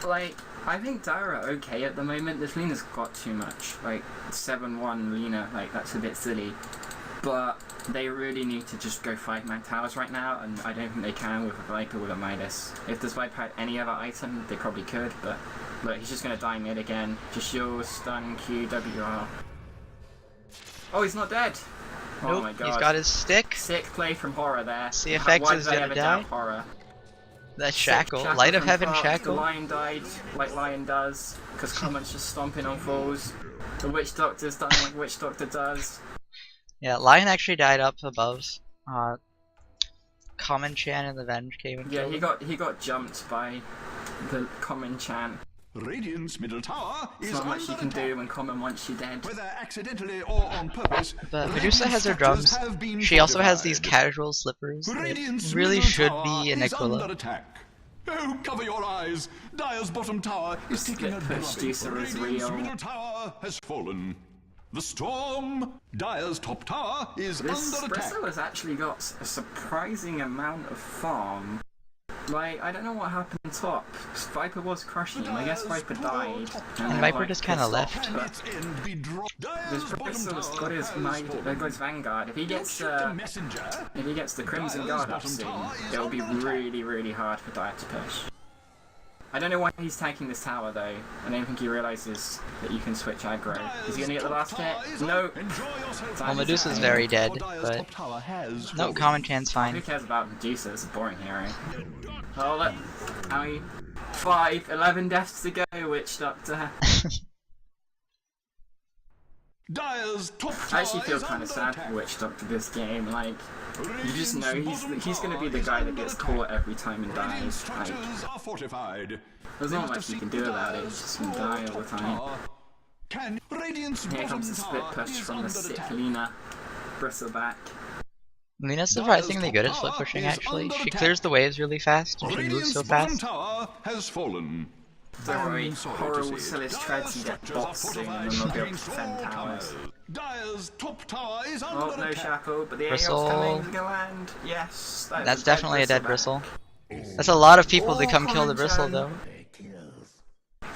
[SPEAKER 3] Like, I think Dire are okay at the moment. This Lina's got too much. Like, 7-1 Lina, like, that's a bit silly. But they really need to just go 5-man towers right now, and I don't think they can with a Viper with a Midas. If this Viper had any other item, they probably could, but look, he's just gonna die mid again. Just yours, stun, Q, WR. Oh, he's not dead! Oh
[SPEAKER 1] Nope,
[SPEAKER 3] my god.
[SPEAKER 1] he's got his stick.
[SPEAKER 3] Sick play from Horror there.
[SPEAKER 1] CFX
[SPEAKER 3] Why
[SPEAKER 1] is
[SPEAKER 3] did I
[SPEAKER 1] gonna
[SPEAKER 3] ever
[SPEAKER 1] die.
[SPEAKER 3] doubt Horror?
[SPEAKER 1] That
[SPEAKER 3] Sick
[SPEAKER 1] Shackle. Light of
[SPEAKER 3] from
[SPEAKER 1] Heaven
[SPEAKER 3] Proc.
[SPEAKER 1] Shackle.
[SPEAKER 3] The Lion died like Lion does, because Common's just stomping on falls. The Witch Doctor's dying like Witch Doctor does.
[SPEAKER 1] Yeah, Lion actually died up above. Common Chan and the Venge came and
[SPEAKER 3] Yeah,
[SPEAKER 1] killed him.
[SPEAKER 3] he got jumped by the Common Chan.
[SPEAKER 2] Radiant's middle tower
[SPEAKER 3] There's
[SPEAKER 2] is
[SPEAKER 3] not much you
[SPEAKER 2] under
[SPEAKER 3] can do
[SPEAKER 2] attack.
[SPEAKER 3] when Common wants you dead.
[SPEAKER 2] Whether accidentally or on purpose,
[SPEAKER 1] But
[SPEAKER 2] Radiant
[SPEAKER 1] Medusa has her
[SPEAKER 2] structures
[SPEAKER 1] drums.
[SPEAKER 2] have been
[SPEAKER 1] She also has these
[SPEAKER 2] fortified.
[SPEAKER 1] casual slippers. That
[SPEAKER 2] Radiant's
[SPEAKER 1] really
[SPEAKER 2] middle
[SPEAKER 1] should
[SPEAKER 2] tower
[SPEAKER 1] be an
[SPEAKER 2] is
[SPEAKER 1] Aquila.
[SPEAKER 2] under attack. Oh, cover your eyes! Dire's bottom tower is
[SPEAKER 3] Split
[SPEAKER 2] taking a
[SPEAKER 3] push
[SPEAKER 2] drubbing.
[SPEAKER 3] Ducer is
[SPEAKER 2] Radiant's
[SPEAKER 3] real.
[SPEAKER 2] middle tower has fallen. The storm! Dire's top tower is
[SPEAKER 3] This
[SPEAKER 2] under attack.
[SPEAKER 3] Bristle has actually got a surprising amount of farm. Like, I don't know what happened top. Viper was crushing him. I guess Viper died.
[SPEAKER 1] And
[SPEAKER 3] they're,
[SPEAKER 1] Viper
[SPEAKER 3] like,
[SPEAKER 1] just kinda
[SPEAKER 3] pissed off,
[SPEAKER 1] left.
[SPEAKER 2] Can
[SPEAKER 3] but
[SPEAKER 2] its end be dropped?
[SPEAKER 3] This
[SPEAKER 2] Dire's bottom
[SPEAKER 3] Bristle's
[SPEAKER 2] tower
[SPEAKER 3] got his
[SPEAKER 2] has fallen.
[SPEAKER 3] Vanguard. If he gets
[SPEAKER 2] Shoot the messenger.
[SPEAKER 3] if he gets the Crimson
[SPEAKER 2] Dire's
[SPEAKER 3] Guard up
[SPEAKER 2] bottom
[SPEAKER 3] soon,
[SPEAKER 2] tower is
[SPEAKER 3] it'll be
[SPEAKER 2] under attack.
[SPEAKER 3] really hard for Dire to push. I don't know why he's taking this tower though. I don't think he realizes that you can switch aggro. Is he gonna get the last hit? No.
[SPEAKER 1] Well, Medusa's very dead, but no, Common Chan's
[SPEAKER 3] Who
[SPEAKER 1] fine.
[SPEAKER 3] cares about Medusa? It's a boring hero. Oh, look. How many? 11 deaths to go, Witch Doctor.
[SPEAKER 2] Dire's top
[SPEAKER 3] I actually
[SPEAKER 2] tower
[SPEAKER 3] feel
[SPEAKER 2] is
[SPEAKER 3] kind
[SPEAKER 2] under
[SPEAKER 3] of sad
[SPEAKER 2] attack.
[SPEAKER 3] for Witch Doctor this game. Like, you just know
[SPEAKER 2] Radiant's
[SPEAKER 3] he's going to be the
[SPEAKER 2] bottom
[SPEAKER 3] guy that
[SPEAKER 2] tower
[SPEAKER 3] gets
[SPEAKER 2] is under
[SPEAKER 3] caught every time and
[SPEAKER 2] Radiant
[SPEAKER 3] dies. Like,
[SPEAKER 2] structures are fortified.
[SPEAKER 3] there's
[SPEAKER 2] They
[SPEAKER 3] not
[SPEAKER 2] must
[SPEAKER 3] much you
[SPEAKER 2] defeat
[SPEAKER 3] can do
[SPEAKER 2] the
[SPEAKER 3] about it.
[SPEAKER 2] Dire's
[SPEAKER 3] He's just going to die all the
[SPEAKER 2] top
[SPEAKER 3] time.
[SPEAKER 2] tower. Can Radiant's
[SPEAKER 3] Here
[SPEAKER 2] bottom
[SPEAKER 3] comes the split
[SPEAKER 2] tower
[SPEAKER 3] push
[SPEAKER 2] is
[SPEAKER 3] from the
[SPEAKER 2] under
[SPEAKER 3] sick
[SPEAKER 2] attack.
[SPEAKER 3] Lena. Bristleback.
[SPEAKER 1] Lena's
[SPEAKER 2] Dire's
[SPEAKER 1] surprisingly
[SPEAKER 2] top
[SPEAKER 1] good at slow
[SPEAKER 2] tower
[SPEAKER 1] pushing,
[SPEAKER 2] is
[SPEAKER 1] actually.
[SPEAKER 2] under
[SPEAKER 1] She
[SPEAKER 2] attack.
[SPEAKER 1] clears the waves really fast, and she moves
[SPEAKER 2] Radiant's
[SPEAKER 1] so
[SPEAKER 2] bottom
[SPEAKER 1] fast.
[SPEAKER 2] tower has fallen.
[SPEAKER 3] Don't worry,
[SPEAKER 2] I'm sorry
[SPEAKER 3] Horror
[SPEAKER 2] to
[SPEAKER 3] will
[SPEAKER 2] say
[SPEAKER 3] sell
[SPEAKER 2] it.
[SPEAKER 3] his
[SPEAKER 2] Dire's
[SPEAKER 3] treads and get
[SPEAKER 2] structures are
[SPEAKER 3] bots soon,
[SPEAKER 2] fortified
[SPEAKER 3] and then they'll be able to
[SPEAKER 2] against
[SPEAKER 3] defend
[SPEAKER 2] all
[SPEAKER 3] towers.
[SPEAKER 2] comers. Dire's top tower is
[SPEAKER 3] Oh,
[SPEAKER 2] under
[SPEAKER 3] no
[SPEAKER 2] attack.
[SPEAKER 3] shackle, but the
[SPEAKER 1] Bristle.
[SPEAKER 3] AO's coming, is it gonna land? Yes, that is
[SPEAKER 1] That's
[SPEAKER 3] a dead
[SPEAKER 1] definitely a dead
[SPEAKER 3] Bristleback.
[SPEAKER 1] bristle. That's a lot of people to
[SPEAKER 3] Oh,
[SPEAKER 1] come kill the
[SPEAKER 3] Common
[SPEAKER 1] bristle,
[SPEAKER 3] Chan.
[SPEAKER 1] though.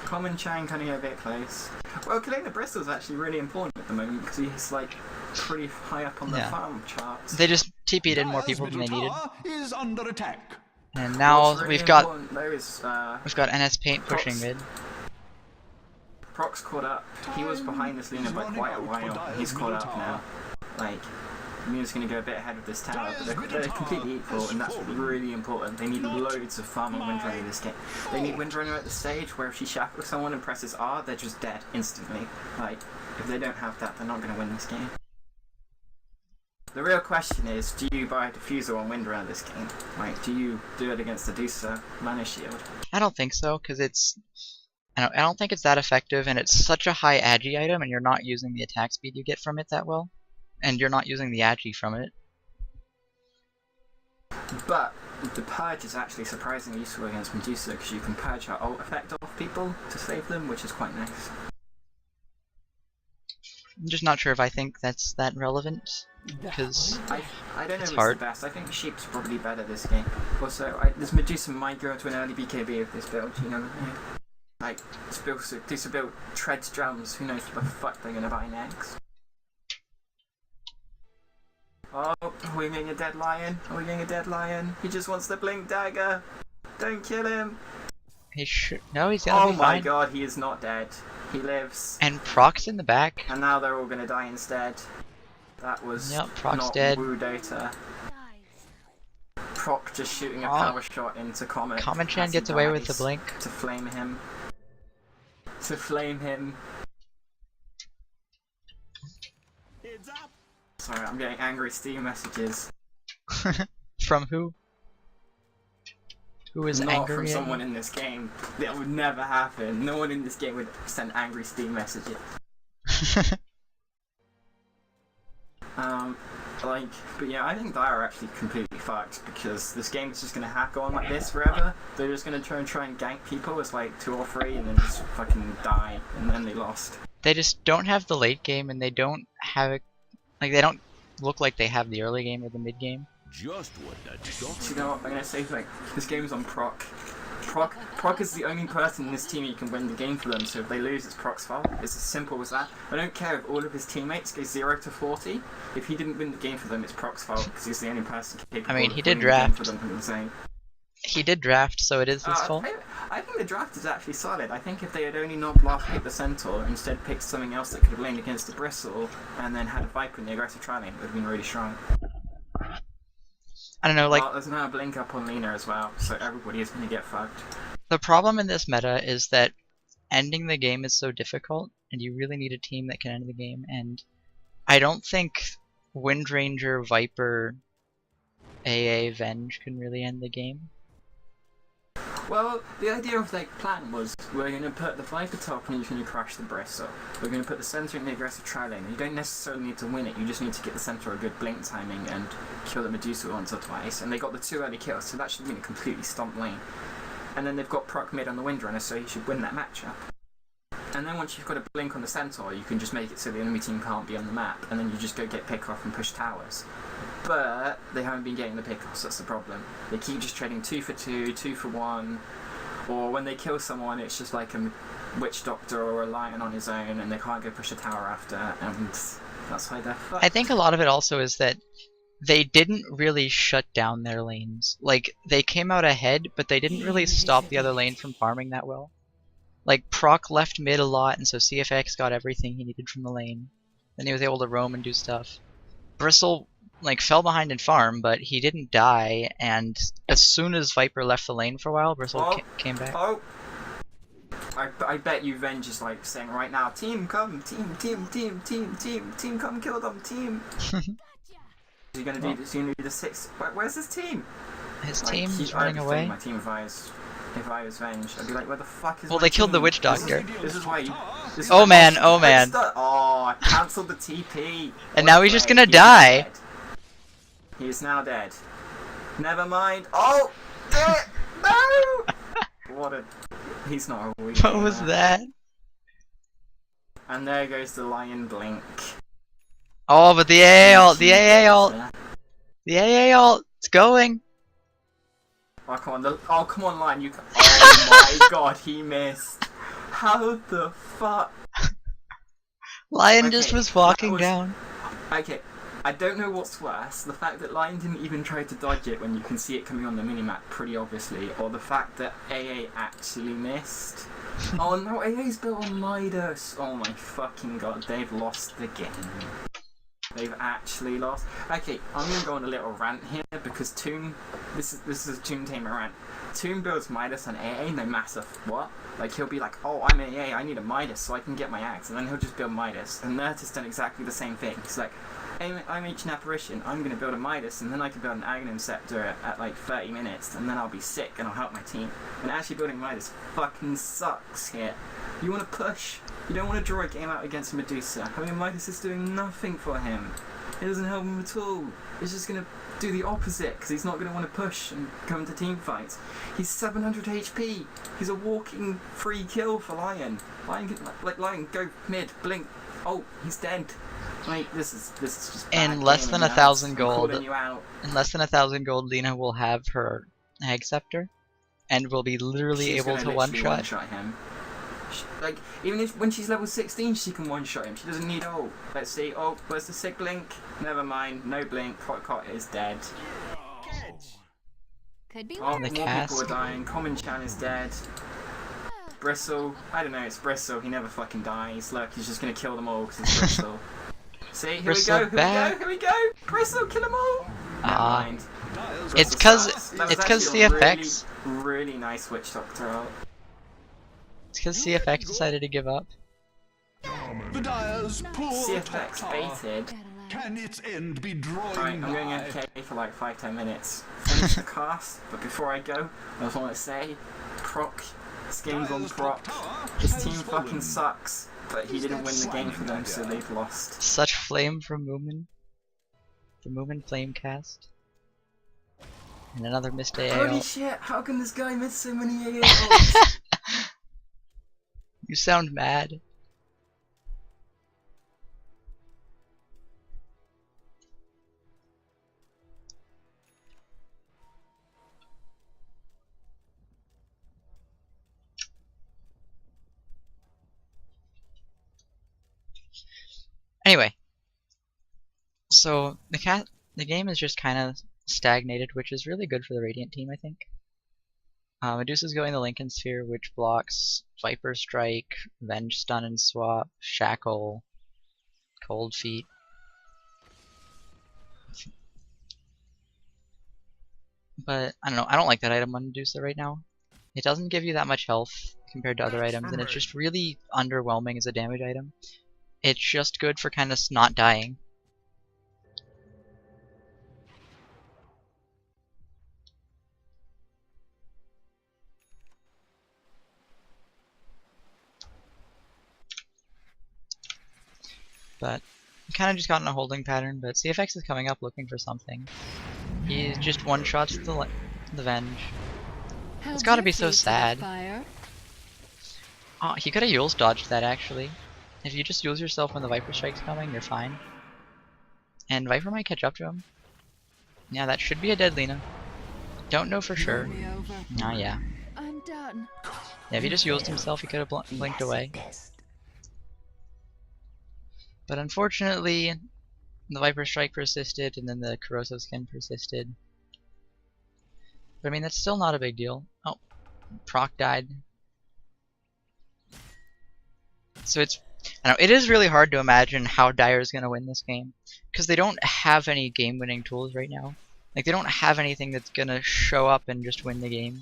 [SPEAKER 3] Common Chang kind of get a bit close. Well, killing the Bristol is actually really important at the moment because he's like pretty high up on the
[SPEAKER 1] Yeah.
[SPEAKER 3] farm charts.
[SPEAKER 1] They just TP'd in more
[SPEAKER 2] Dire's
[SPEAKER 1] people than they
[SPEAKER 2] middle
[SPEAKER 1] needed.
[SPEAKER 2] tower is under attack.
[SPEAKER 1] And now
[SPEAKER 3] What's really
[SPEAKER 1] we've got
[SPEAKER 3] important, though, is,
[SPEAKER 1] NS Paint pushing
[SPEAKER 3] Procs.
[SPEAKER 1] mid.
[SPEAKER 3] Proc's caught up. He was behind this Luna by quite a while. He's caught up now. Like, Luna's going to go a bit ahead of this tower, but they're completely equal, and that's really important. They need loads of farm and Windrunner this game. They need Windrunner at the stage where if she shackles someone and presses R, they're just dead instantly. Like, if they don't have that, they're not going to win this game. The real question is, do you buy a diffuser on Windrunner this game? Like, do you do it against the Deucer Mana Shield?
[SPEAKER 1] I don't think so, because I don't think it's that effective, and it's such a high agi item, and you're not using the attack speed you get from it that well. And you're not using the agi from it.
[SPEAKER 3] But the purge is actually surprisingly useful against Medusa because you can purge her ult effect off people to save them, which is quite nice.
[SPEAKER 1] I'm just not sure if I think that's that relevant, because
[SPEAKER 3] I don't know
[SPEAKER 1] It's
[SPEAKER 3] if it's
[SPEAKER 1] hard.
[SPEAKER 3] the best. I think Sheep's probably better this game. Also, this Medusa might go into an early BKB with this build, you know what I mean? Like, Medusa build treads drums, who knows what the fuck they're gonna buy next. Oh, are we getting a dead lion? Are we getting a dead lion? He just wants the blink dagger! Don't kill him!
[SPEAKER 1] No, he's gonna
[SPEAKER 3] Oh
[SPEAKER 1] be
[SPEAKER 3] my
[SPEAKER 1] fine.
[SPEAKER 3] god, he is not dead. He lives.
[SPEAKER 1] And Proc's in the back.
[SPEAKER 3] And now they're all gonna die instead. That was
[SPEAKER 1] Yep, Proc's
[SPEAKER 3] not
[SPEAKER 1] dead.
[SPEAKER 3] Woo data. Proc just shooting a
[SPEAKER 1] Oh.
[SPEAKER 3] power shot into Comet.
[SPEAKER 1] Common Chan
[SPEAKER 3] as he
[SPEAKER 1] gets away with the
[SPEAKER 3] dies.
[SPEAKER 1] blink.
[SPEAKER 3] To flame him. To flame him. Sorry, I'm getting angry Steam messages.
[SPEAKER 1] From who? Who is
[SPEAKER 3] Not
[SPEAKER 1] angry?
[SPEAKER 3] from
[SPEAKER 1] at
[SPEAKER 3] someone
[SPEAKER 1] you?
[SPEAKER 3] in this game. That would never happen. No one in this game would send angry Steam messages. But yeah, I think Dire are actually completely fucked because this game is just gonna hack on like this forever. They're just gonna try and gank people as like 2 or 3 and then just fucking die, and then they lost.
[SPEAKER 1] They just don't have the late game, and they don't have it. Like, they don't look like they have the early game or the mid game.
[SPEAKER 2] Just what the
[SPEAKER 3] So
[SPEAKER 2] doctor.
[SPEAKER 3] you know what, I'm gonna say like, this game's on Proc. Proc is the only person in this team who can win the game for them, so if they lose, it's Proc's fault. It's as simple as that. I don't care if all of his teammates go 0 to 40. If he didn't win the game for them, it's Proc's fault, because he's the only person capable
[SPEAKER 1] I mean,
[SPEAKER 3] of
[SPEAKER 1] he did
[SPEAKER 3] winning the game
[SPEAKER 1] draft.
[SPEAKER 3] for them from the same.
[SPEAKER 1] He did draft, so it is his fault.
[SPEAKER 3] I think the draft is actually solid. I think if they had only not last picked the Centaur, instead picked something else that could have laned against the Bristle, and then had a Viper in the aggressive tri lane, it would have been really strong.
[SPEAKER 1] I don't know, like,
[SPEAKER 3] Well, there's now a blink up on Lena as well, so everybody is going to get fucked.
[SPEAKER 1] the problem in this meta is that ending the game is so difficult, and you really need a team that can end the game, and I don't think Windranger, Viper, AA, Venge can really end the game.
[SPEAKER 3] Well, the idea of their plan was, we're going to put the Viper top and he's going to crash the Bristle. We're going to put the Centaur in the aggressive tri lane. You don't necessarily need to win it, you just need to get the Centaur a good blink timing and kill the Medusa once or twice. And they got the 2 early kills, so that should have been a completely stomped lane. And then they've got Proc mid on the Windrunner, so you should win that matchup. And then once you've got a blink on the Centaur, you can just make it so the enemy team can't be on the map, and then you just go get pick off and push towers. But they haven't been getting the pick-offs, that's the problem. They keep just trading 2 for 2, 2 for 1, or when they kill someone it's just like a Witch Doctor or a Lion on his own and they can't go push a tower after, and that's why they're fucked.
[SPEAKER 1] I think a lot of it also is that they didn't really shut down their lanes. Like, they came out ahead, but they didn't really stop the other lane from farming that well. Like, Proc left mid a lot, and so CFX got everything he needed from the lane. Then he was able to roam and do stuff. Bristle, like, fell behind in farm, but he didn't die, and as soon as Viper left the lane for a while, Bristle came back.
[SPEAKER 3] Oh! I bet you Venge is like saying right now, team come, team, come kill them, team. You're gonna do this. You're gonna do the 6. Where's his team?
[SPEAKER 1] His
[SPEAKER 3] Like,
[SPEAKER 1] team's running away.
[SPEAKER 3] My team if I was Venge, I'd be like, where the fuck is?
[SPEAKER 1] Well,
[SPEAKER 3] my
[SPEAKER 1] they killed the
[SPEAKER 3] team?
[SPEAKER 1] witch doctor.
[SPEAKER 3] This is why.
[SPEAKER 1] Oh man, oh man.
[SPEAKER 3] Oh, I cancelled the TP.
[SPEAKER 1] And now he's just gonna die.
[SPEAKER 3] He is now dead. Never mind. Oh, no! What a. He's not a weak.
[SPEAKER 1] What was that?
[SPEAKER 3] And there goes the lion blink.
[SPEAKER 1] Oh, but the AA ult, the AA ult, the AA ult, it's going.
[SPEAKER 3] Oh come on, come on, lion! You can. Oh my god, he missed. How the fuck?
[SPEAKER 1] Lion just was walking down.
[SPEAKER 3] Okay, I don't know what's worse, the fact that Lion didn't even try to dodge it when you can see it coming on the minimap pretty obviously, or the fact that AA actually missed. Oh no, AA's built on Midas. Oh my fucking god, they've lost the game. They've actually lost. Okay, I'm gonna go on a little rant here because Toon, this is a Toon Tamer rant. Toon builds Midas on AA no matter what. Like he'll be like, oh I'm AA, I need a Midas so I can get my axe, and then he'll just build Midas. And Nert has done exactly the same thing. He's like, I'm Ancient Apparition, I'm gonna build a Midas, and then I can build an Aghanim Scepter at like 30 minutes, and then I'll be sick and I'll help my team. And actually building Midas fucking sucks here. You wanna push? You don't want to draw a game out against Medusa. Having a Midas is doing nothing for him. It doesn't help him at all. It's just going to do the opposite, because he's not going to want to push and come to team fights. He's 700 HP. He's a walking free kill for Lion. Lion can, Lion, go mid, blink. Oh, he's dead. Like, this is just bad
[SPEAKER 1] In less than 1,000 gold,
[SPEAKER 3] in
[SPEAKER 1] less than 1,000 gold, Lena will have her Hag Scepter, and will be literally able to one-shot
[SPEAKER 3] him. Like, even if when she's level 16 she can one-shot him, she doesn't need ult. Let's see, oh, where's the sick blink? Never mind, no blink, Cot is dead.
[SPEAKER 4] Could be
[SPEAKER 3] Oh,
[SPEAKER 1] the
[SPEAKER 3] more
[SPEAKER 1] cast.
[SPEAKER 3] people are dying, Common Chan is dead. Bristle, I don't know, it's Bristle, he never fucking dies. Look, he's just gonna kill them all because it's Bristle. See, here
[SPEAKER 1] Bristle
[SPEAKER 3] we go, here we go! Bristle, kill them all! Never mind.
[SPEAKER 1] It's
[SPEAKER 3] That was
[SPEAKER 1] cause
[SPEAKER 3] actually a
[SPEAKER 1] CFX.
[SPEAKER 3] really nice Witch Doctor ult.
[SPEAKER 1] It's because CFX decided to give up.
[SPEAKER 2] The Dire's poor
[SPEAKER 3] CFX
[SPEAKER 2] top
[SPEAKER 3] baited.
[SPEAKER 2] Can its end be drawing
[SPEAKER 3] Right, I'm going
[SPEAKER 2] nigh?
[SPEAKER 3] AFK for like 5-10 minutes. Finish the cast, but before I go, I just want to say, Proc, this game's on Proc. His team fucking sucks, but he didn't win the game for them, so they've lost.
[SPEAKER 1] Such flame from Moomin. The Moomin flame cast. And another missed
[SPEAKER 3] Holy
[SPEAKER 1] AO.
[SPEAKER 3] shit, how can this guy miss so many AOs?
[SPEAKER 1] You sound mad. Anyway, so the game is just kind of stagnated, which is really good for the Radiant team, I think. Medusa's going the Lincoln Sphere, which blocks Viper Strike, Venge Stun and Swap, Shackle, Cold Feet. But I don't know, I don't like that item on Medusa right now. It doesn't give you that much health compared to other items, and it's just really underwhelming as a damage item. It's just good for kind of not dying. But kind of just got in a holding pattern, but CFX is coming up looking for something. He just one-shots the Venge. It's gotta be so sad. Oh, he could have Yule's dodged that actually. If you just use yourself when the Viper Strike's coming, you're fine. And Viper might catch up to him. Yeah, that should be a dead Lena. Don't know for sure. Oh yeah.
[SPEAKER 4] I'm done.
[SPEAKER 1] Yeah, if he just used himself, he could have blinked away. But unfortunately, the Viper Strike persisted, and then the Corrosive Skin persisted. But I mean, that's still not a big deal. Oh, Proc died. So it's, I don't know, it is really hard to imagine how Dire is going to win this game, because they don't have any game-winning tools right now. Like, they don't have anything that's going to show up and just win the game.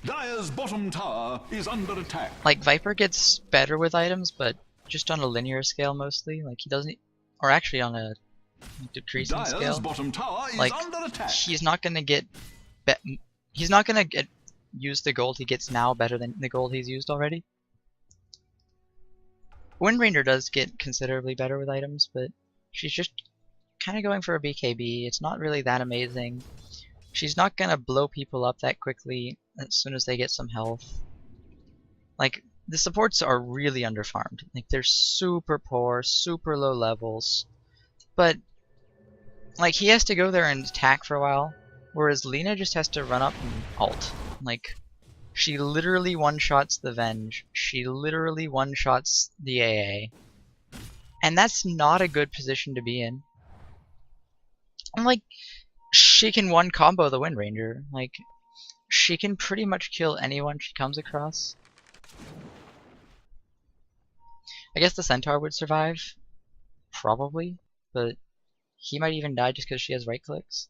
[SPEAKER 2] Dire's bottom tower is under attack.
[SPEAKER 1] Like, Viper gets better with items, but just on a linear scale mostly. Like, he doesn't... Or actually on a decreasing
[SPEAKER 2] Dire's
[SPEAKER 1] scale.
[SPEAKER 2] bottom tower is
[SPEAKER 1] Like,
[SPEAKER 2] under attack.
[SPEAKER 1] he's not gonna get... He's not gonna use the gold he gets now better than the gold he's used already. Wind Ranger does get considerably better with items, but she's just kind of going for a BKB. It's not really that amazing. She's not gonna blow people up that quickly as soon as they get some health. Like, the supports are really underfarmed. Like, they're super poor, super low levels. But, like, he has to go there and attack for a while, whereas Lina just has to run up and ult. Like, she literally one-shots the Venge. She literally one-shots the AA. And that's not a good position to be in. And, like, she can one-combo the Wind Ranger. Like, she can pretty much kill anyone she comes across. I guess the Centaur would survive. Probably. But he might even die just because she has right clicks.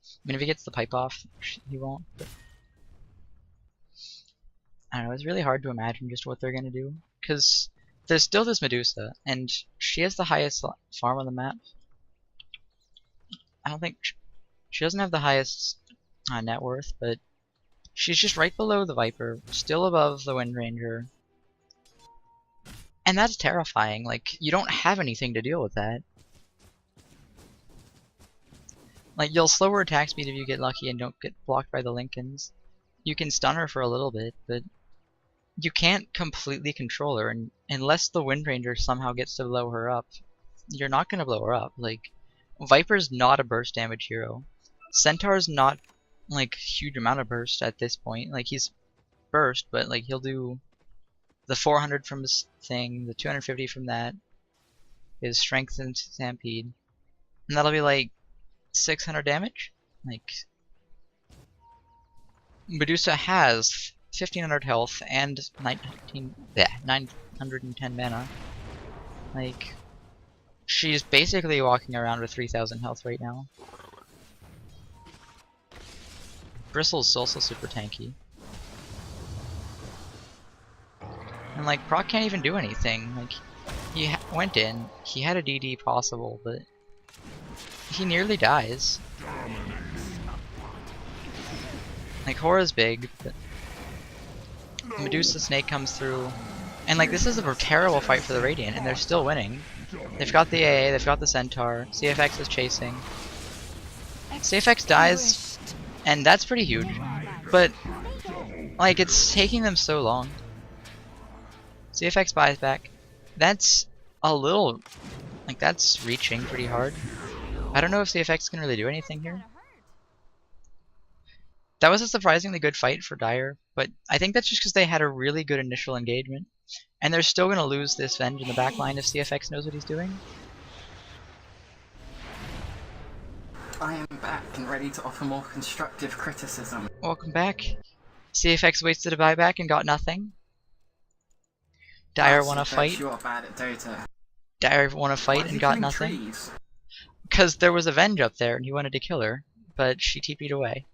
[SPEAKER 1] I mean, if he gets the pipe off, he won't. But I don't know, it's really hard to imagine just what they're gonna do. Because there's still this Medusa, and she has the highest farm on the map. I don't think... She doesn't have the highest net worth, but she's just right below the Viper, still above the Wind Ranger. And that's terrifying. Like, you don't have anything to deal with that. Like, you'll slow her attack speed if you get lucky and don't get blocked by the Lincolns. You can stun her for a little bit, but you can't completely control her, and unless the Wind Ranger somehow gets to blow her up, you're not gonna blow her up. Like, Viper's not a burst damage hero. Centaur's not, like, huge amount of burst at this point. Like, he's burst, but, like, he'll do the 400 from his thing, the 250 from that, his strength and stampede, and that'll be, like, 600 damage? Like, Medusa has 1500 health and 910 mana. Like, she's basically walking around with 3000 health right now. Bristle's also super tanky. And like, Proc can't even do anything. Like, he went in, he had a DD possible, but he nearly dies. Like, Hora's big, but Medusa Snake comes through. And like, this is a terrible fight for the Radiant, and they're still winning. They've got the AA, they've got the Centaur, CFX is chasing. CFX dies, and that's pretty huge. But, like, it's taking them so long. CFX buys back. That's a little... Like, that's reaching pretty hard. I don't know if CFX can really do anything here. That was a surprisingly good fight for Dire, but I think that's just because they had a really good initial engagement. And they're still going to lose this Venge in the backline if CFX knows what he's doing.
[SPEAKER 3] I am back and ready to offer more constructive criticism.
[SPEAKER 1] Welcome back. CFX wasted a buyback and got nothing. Dire won a fight.
[SPEAKER 3] You are bad at Dota.
[SPEAKER 1] Dire won a fight and got nothing. Because there was a Venge up there and he wanted to kill her, but she TP'd away.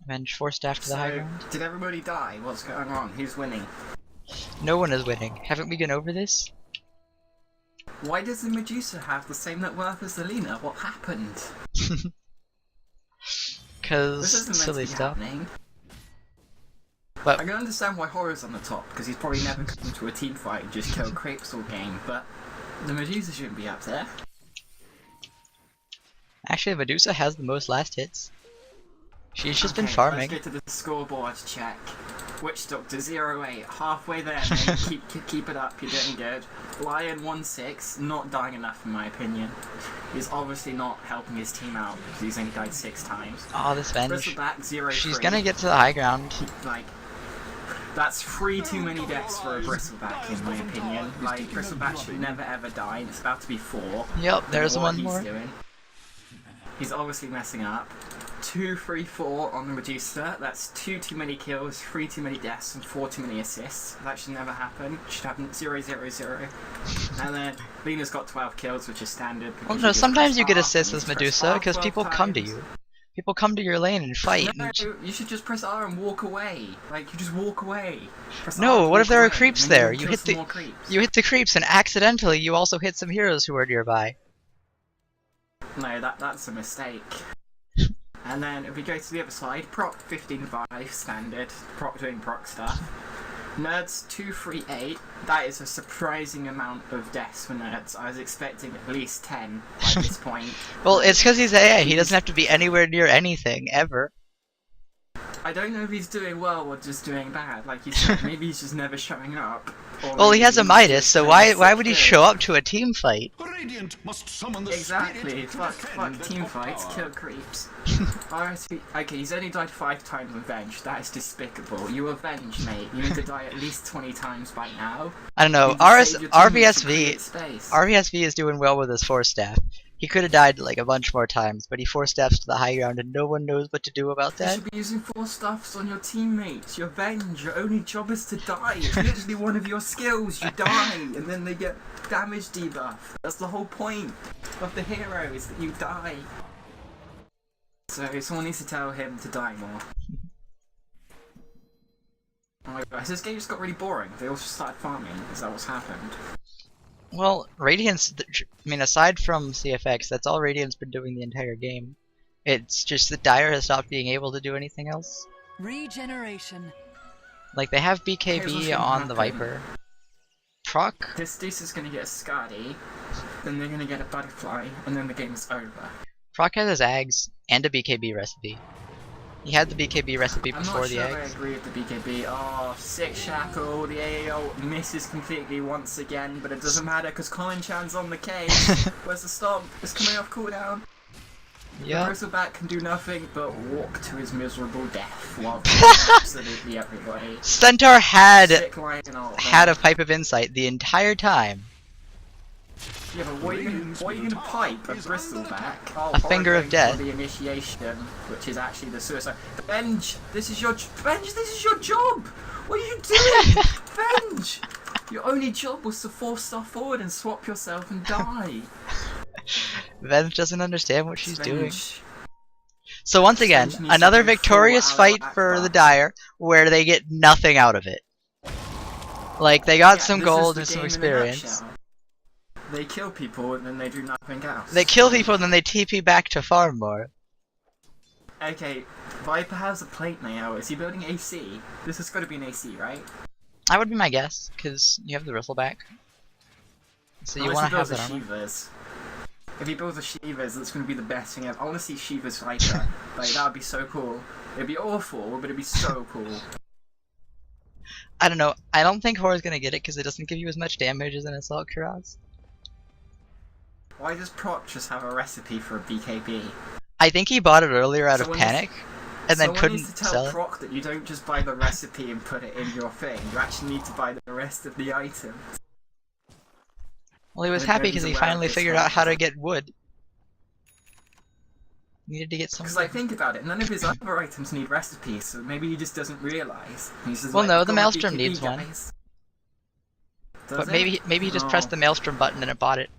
[SPEAKER 1] Venge forced after the high ground.
[SPEAKER 3] Did everybody die? What's going on? Who's winning?
[SPEAKER 1] No one is winning. Haven't we gone over this?
[SPEAKER 3] Why does the Medusa have the same net worth as the Lina? What happened?
[SPEAKER 1] Because
[SPEAKER 3] This isn't meant
[SPEAKER 1] silly
[SPEAKER 3] to be
[SPEAKER 1] stuff.
[SPEAKER 3] happening.
[SPEAKER 1] But
[SPEAKER 3] I can understand why Horror's on the top, because he's probably never come to a team fight and just killed crepes all game, but the Medusa shouldn't be up there.
[SPEAKER 1] actually, Medusa has the most last hits. She's just been
[SPEAKER 3] Okay,
[SPEAKER 1] farming.
[SPEAKER 3] Let's get to the scoreboard check. Witch Doctor 08, halfway there, mate. keep it up, you're doing good. Lion 16, not dying enough in my opinion. He's obviously not helping his team out because he's only died 6 times.
[SPEAKER 1] Oh, this Venge.
[SPEAKER 3] Bristleback 03.
[SPEAKER 1] She's gonna get to the high ground.
[SPEAKER 3] Like, that's 3 too many deaths for a Bristleback in my opinion. Like, Bristleback should never ever die, and it's about to be 4.
[SPEAKER 1] Yep, there's
[SPEAKER 3] What
[SPEAKER 1] one
[SPEAKER 3] he's
[SPEAKER 1] more.
[SPEAKER 3] doing. He's obviously messing up. 2, 3, 4 on the Medusa. That's 2 too many kills, 3 too many deaths, and 4 too many assists. That should never happen. It should happen 0, 0, 0. And then Lena's got 12 kills, which is standard.
[SPEAKER 1] Well, no, sometimes you get assists
[SPEAKER 3] as
[SPEAKER 1] as Medusa because people come to you. People come to your lane and fight.
[SPEAKER 3] No, you should just press R and walk away. Like, you just walk away.
[SPEAKER 1] No, what if there are creeps there? You hit
[SPEAKER 3] the
[SPEAKER 1] creeps and accidentally you also hit some heroes who are nearby.
[SPEAKER 3] No, that's a mistake. And then if we go to the other side, proc 15-5 standard, proc doing proc stuff. Nerds 238. That is a surprising amount of deaths for nerds. I was expecting at least 10 by this point.
[SPEAKER 1] Well, it's because he's AA. He doesn't have to be anywhere near anything ever.
[SPEAKER 3] I don't know if he's doing well or just doing bad. Like you said, maybe he's just never showing up.
[SPEAKER 1] Well, he has a Midas, so why would he show up to a team fight?
[SPEAKER 2] Radiant must summon the
[SPEAKER 3] Exactly.
[SPEAKER 2] spirit
[SPEAKER 3] Fuck team
[SPEAKER 2] of
[SPEAKER 3] fights,
[SPEAKER 2] power.
[SPEAKER 3] kill creeps. Okay, he's only died 5 times on Venge. That is despicable. You avenge, mate. You need to die at least 20 times by now.
[SPEAKER 1] I don't know. RVSV is doing well with his force staff. He could have died like a bunch more times, but he force staffs to the high ground and no one knows what to do about
[SPEAKER 3] You
[SPEAKER 1] that.
[SPEAKER 3] should be using 4 staffs on your teammates. Your Venge, your only job is to die. It's literally one of your skills. You die, and then they get damage debuff. That's the whole point of the hero, is that you die. So someone needs to tell him to die more. Oh my god, this game just got really boring. They all just started farming. Is that what's happened?
[SPEAKER 1] Well, Radiant's, I mean, aside from CFX, that's all Radiant's been doing the entire game. It's just that Dire has stopped being able to do anything else.
[SPEAKER 4] Regeneration.
[SPEAKER 1] Like, they have
[SPEAKER 3] Here's what's
[SPEAKER 1] BKB
[SPEAKER 3] gonna
[SPEAKER 1] on the
[SPEAKER 3] happen.
[SPEAKER 1] Viper. Proc?
[SPEAKER 3] This Deuce is gonna get a Skadi, then they're gonna get a Butterfly, and then the game is over.
[SPEAKER 1] Proc has his Ags and a BKB recipe. He had the BKB recipe
[SPEAKER 3] I'm
[SPEAKER 1] before
[SPEAKER 3] not
[SPEAKER 1] the
[SPEAKER 3] sure I
[SPEAKER 1] Ags.
[SPEAKER 3] agree with the BKB. Oh, sick shackle. The AAO misses completely once again, but it doesn't matter because Colin Chan's on the case. Where's the stomp? It's coming off cooldown.
[SPEAKER 1] Yeah.
[SPEAKER 3] The Bristleback can do nothing but walk to his miserable death while killing absolutely everybody.
[SPEAKER 1] Centaur had
[SPEAKER 3] Sick line ult
[SPEAKER 1] a
[SPEAKER 3] there.
[SPEAKER 1] pipe of insight the entire time.
[SPEAKER 3] Yeah, but what are you gonna pipe? A Bristleback? Oh,
[SPEAKER 1] A finger of
[SPEAKER 3] Horror
[SPEAKER 1] death.
[SPEAKER 3] for the initiation, which is actually the suicide. Venge, this is your job. What are you doing? Venge. Your only job was to force stuff forward and swap yourself and die.
[SPEAKER 1] Venge doesn't understand what she's doing.
[SPEAKER 3] Venge.
[SPEAKER 1] So once again,
[SPEAKER 3] Venge needs to
[SPEAKER 1] another
[SPEAKER 3] go full
[SPEAKER 1] victorious
[SPEAKER 3] Aloe
[SPEAKER 1] fight for the
[SPEAKER 3] Akbar.
[SPEAKER 1] Dire, where they get nothing out of it. Like, they got
[SPEAKER 3] Yeah,
[SPEAKER 1] some
[SPEAKER 3] this is
[SPEAKER 1] gold
[SPEAKER 3] the
[SPEAKER 1] and some
[SPEAKER 3] game in a
[SPEAKER 1] experience.
[SPEAKER 3] nutshell. They kill people and then they do nothing else.
[SPEAKER 1] They kill people and then they TP back to farm more.
[SPEAKER 3] Okay, Viper has a plate now. Is he building AC? This has got to be an AC, right?
[SPEAKER 1] That would be my guess, because you have the Bristleback. So you want to have that
[SPEAKER 3] Unless he
[SPEAKER 1] armor.
[SPEAKER 3] builds a Shivas. If he builds a Shivas, that's going to be the best thing ever. I want to see Shivas Viper. Like, that would be so cool. It'd be awful, but it'd be so cool.
[SPEAKER 1] I don't know. I don't think Horror's gonna get it because it doesn't give you as much damage as an Assault Cuirass.
[SPEAKER 3] Why does Proc just have a recipe for a BKB?
[SPEAKER 1] I think he bought it earlier out of
[SPEAKER 3] Someone needs-
[SPEAKER 1] panic, and then
[SPEAKER 3] Someone
[SPEAKER 1] couldn't
[SPEAKER 3] needs to tell
[SPEAKER 1] sell it.
[SPEAKER 3] Proc that you don't just buy the recipe and put it in your thing. You actually need to buy the rest of the items.
[SPEAKER 1] Well, he was
[SPEAKER 3] I don't know
[SPEAKER 1] happy
[SPEAKER 3] if he's
[SPEAKER 1] because he
[SPEAKER 3] aware of
[SPEAKER 1] finally
[SPEAKER 3] this
[SPEAKER 1] figured
[SPEAKER 3] fact.
[SPEAKER 1] out how to get wood. Needed to get some.
[SPEAKER 3] Because, like, think about it, none of his other items need recipes, so maybe he just doesn't realise. He's just
[SPEAKER 1] Well,
[SPEAKER 3] like,
[SPEAKER 1] no,
[SPEAKER 3] "I've
[SPEAKER 1] the
[SPEAKER 3] got my
[SPEAKER 1] Maelstrom
[SPEAKER 3] BKB,
[SPEAKER 1] needs one."
[SPEAKER 3] guys." Does
[SPEAKER 1] But
[SPEAKER 3] it?
[SPEAKER 1] maybe he just
[SPEAKER 3] Oh.
[SPEAKER 1] pressed the Maelstrom button and it bought it.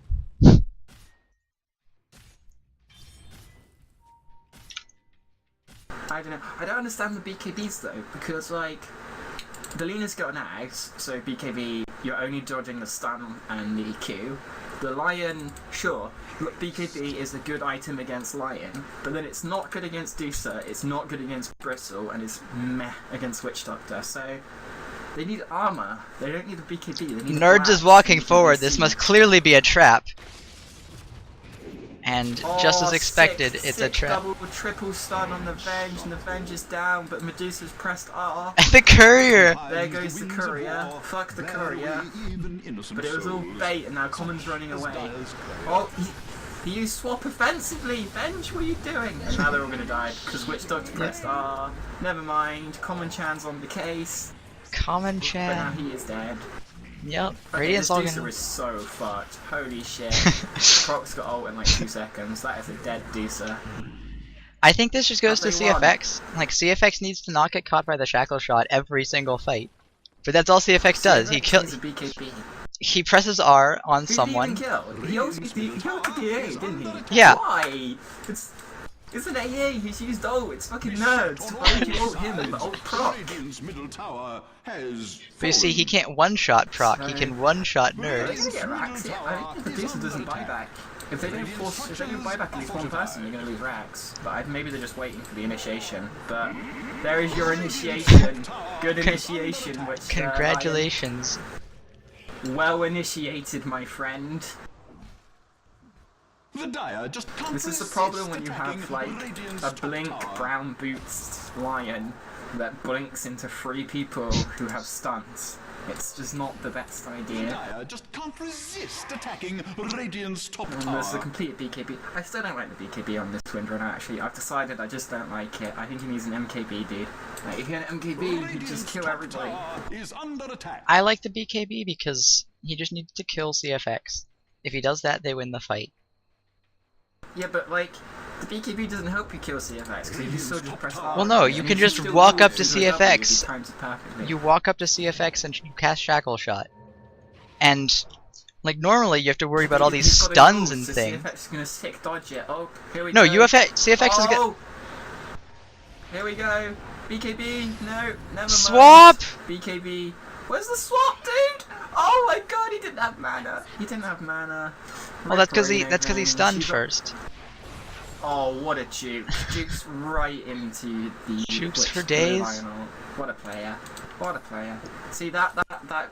[SPEAKER 3] I don't know. I don't understand the BKBs though, because like, the Lena's got an axe, so BKB, you're only dodging the stun and the Q. The Lion, sure, look, BKB is a good item against Lion, but then it's not good against Dusa, it's not good against Bristle, and it's meh against Witch Doctor, so they need armor. They don't need the BKB, they need
[SPEAKER 1] Nerds is walking forward. This must clearly be a trap. And just as expected, it's a trap.
[SPEAKER 3] Double, triple stun on the Venge, and the Venge is down, but Medusa's pressed R.
[SPEAKER 1] The courier!
[SPEAKER 3] There goes the courier. Fuck the courier. But it was all bait, and now Common's running away. Oh, he used swap offensively. Venge, what are you doing? And now they're all gonna die because Witch Doctor pressed R. Never mind. Common Chan's on the case,
[SPEAKER 1] Common
[SPEAKER 3] but now
[SPEAKER 1] Chan.
[SPEAKER 3] he is dead.
[SPEAKER 1] Yep.
[SPEAKER 3] Okay,
[SPEAKER 1] Radiant's
[SPEAKER 3] this
[SPEAKER 1] all
[SPEAKER 3] Deucer
[SPEAKER 1] gonna.
[SPEAKER 3] is so fucked. Holy shit. Proc's got ult in like 2 seconds. That is a dead Deucer.
[SPEAKER 1] I think this just goes to
[SPEAKER 3] They won.
[SPEAKER 1] CFX. Like, CFX needs to not get caught by the shackle shot every single fight. But that's all CFX does.
[SPEAKER 3] He's a BKB.
[SPEAKER 1] He presses R on
[SPEAKER 3] Who
[SPEAKER 1] someone.
[SPEAKER 3] did he even kill? He also killed the DA, didn't he?
[SPEAKER 1] Yeah.
[SPEAKER 3] Why? It's an AA, he's used ult, it's fucking nerds. Why would you ult him with ult proc?
[SPEAKER 2] Radiant's middle tower has
[SPEAKER 1] But you see, he can't one-shot proc. He can one-shot
[SPEAKER 3] Are they
[SPEAKER 1] nerds.
[SPEAKER 3] gonna get racks? Yeah, I think the producer doesn't buy back. If they don't buy back at least one person, you're gonna lose racks. But maybe they're just waiting for the initiation. But there is your initiation. Good initiation, which
[SPEAKER 1] Congratulations.
[SPEAKER 3] well initiated, my friend.
[SPEAKER 2] the Dire just can't
[SPEAKER 3] This is the
[SPEAKER 2] resist
[SPEAKER 3] problem when you
[SPEAKER 2] attacking
[SPEAKER 3] have like
[SPEAKER 2] Radiant's
[SPEAKER 3] a
[SPEAKER 2] top
[SPEAKER 3] blink
[SPEAKER 2] tower.
[SPEAKER 3] brown boots lion that blinks into 3 people who have stuns. It's just not the best
[SPEAKER 2] The
[SPEAKER 3] idea.
[SPEAKER 2] Dire just can't resist attacking Radiant's top
[SPEAKER 3] And
[SPEAKER 2] tower.
[SPEAKER 3] there's the complete BKB. I still don't like the BKB on this Windrunner actually. I've decided I just don't like it. I think he needs an MKB, dude. Like, if you had an MKB, he'd just kill everybody.
[SPEAKER 2] Is under attack.
[SPEAKER 1] I like the BKB because he just needs to kill CFX. If he does that, they win the fight.
[SPEAKER 3] Yeah, but like, the BKB doesn't help you kill CFX because you can still just press R.
[SPEAKER 1] Well, no, you
[SPEAKER 3] And
[SPEAKER 1] can
[SPEAKER 3] if
[SPEAKER 1] just
[SPEAKER 3] still
[SPEAKER 1] walk
[SPEAKER 3] do
[SPEAKER 1] up
[SPEAKER 3] it,
[SPEAKER 1] to
[SPEAKER 3] it's gonna double you if
[SPEAKER 1] CFX.
[SPEAKER 3] he times it perfectly.
[SPEAKER 1] You walk up to CFX and you cast Shackle Shot. And, like, normally you have to worry about all these
[SPEAKER 3] He's got his
[SPEAKER 1] stuns
[SPEAKER 3] rules,
[SPEAKER 1] and
[SPEAKER 3] so
[SPEAKER 1] things.
[SPEAKER 3] CFX is gonna sick dodge it. Oh, here we
[SPEAKER 1] No,
[SPEAKER 3] go.
[SPEAKER 1] CFX is gonna...
[SPEAKER 3] Oh! Here we go. BKB, no, never mind.
[SPEAKER 1] Swap!
[SPEAKER 3] BKB. Where's the swap, dude? Oh my god, he didn't have mana. He didn't have mana.
[SPEAKER 1] Well, that's because he
[SPEAKER 3] Reking.
[SPEAKER 1] stunned
[SPEAKER 3] She's-
[SPEAKER 1] first.
[SPEAKER 3] Oh, what a juke. Jukes right into the...
[SPEAKER 1] Jukes
[SPEAKER 3] Twitch
[SPEAKER 1] for
[SPEAKER 3] blue
[SPEAKER 1] days.
[SPEAKER 3] Lionel. What a player. What a player. See, that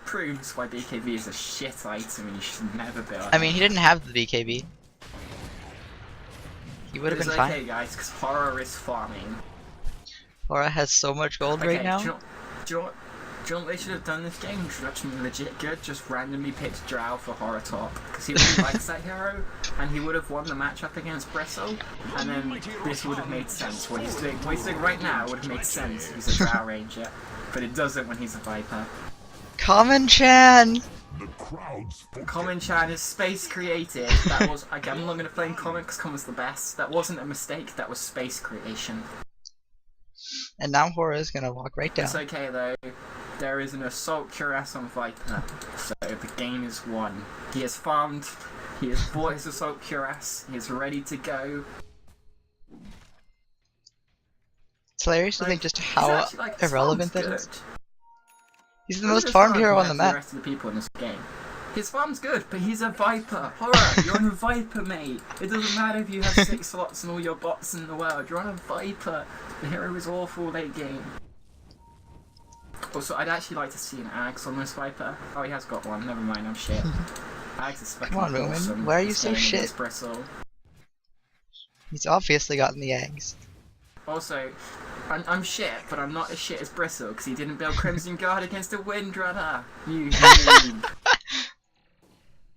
[SPEAKER 3] proves why BKB is a shit item and you should never build
[SPEAKER 1] I mean, he didn't have the BKB. He would have been
[SPEAKER 3] It's
[SPEAKER 1] fine.
[SPEAKER 3] okay, guys, because horror is farming.
[SPEAKER 1] Aura has so much gold
[SPEAKER 3] Okay,
[SPEAKER 1] right now.
[SPEAKER 3] Do you know what they should have done this game? Which was actually legit good. Just randomly picked Drow for horror top because he really likes that hero, and he would have won the matchup against Bressow, and then this would have made sense. What he's doing right now would have made sense. He's a Drow ranger, but it doesn't when he's a Viper.
[SPEAKER 1] Common Chan!
[SPEAKER 2] The crowds
[SPEAKER 3] Common Chan is space created. That was again. I'm not going to blame Common because Common's the best. That wasn't a mistake. That was space creation.
[SPEAKER 1] And now Hora is gonna walk right down.
[SPEAKER 3] It's okay though. There is an assault cuirass on Viper, so the game is won. He has farmed, he has bought his assault cuirass, he is ready to go.
[SPEAKER 1] It's hilarious to think just how
[SPEAKER 3] actually, like, his
[SPEAKER 1] irrelevant that
[SPEAKER 3] farm's
[SPEAKER 1] is.
[SPEAKER 3] good.
[SPEAKER 1] He's the
[SPEAKER 3] Look at
[SPEAKER 1] most
[SPEAKER 3] his
[SPEAKER 1] farmed
[SPEAKER 3] farm
[SPEAKER 1] hero on
[SPEAKER 3] compared
[SPEAKER 1] the
[SPEAKER 3] to
[SPEAKER 1] map.
[SPEAKER 3] The rest of the people in this game. His farm's good, but he's a Viper. Horror, you're on a Viper, mate. It doesn't matter if you have 6 slots and all your bots in the world. You're on a Viper. The hero is awful late game. Also, I'd actually like to see an Axe on this Viper. Oh, he has got one. Never mind, I'm shit. Axe is fucking
[SPEAKER 1] Come on, Moomin.
[SPEAKER 3] awesome.
[SPEAKER 1] Why are you
[SPEAKER 3] this
[SPEAKER 1] so
[SPEAKER 3] game
[SPEAKER 1] shit?
[SPEAKER 3] against Bristle.
[SPEAKER 1] He's obviously gotten the eggs.
[SPEAKER 3] Also, I'm shit, but I'm not as shit as Bristle because he didn't build Crimson Guard against a Windrunner. You noob.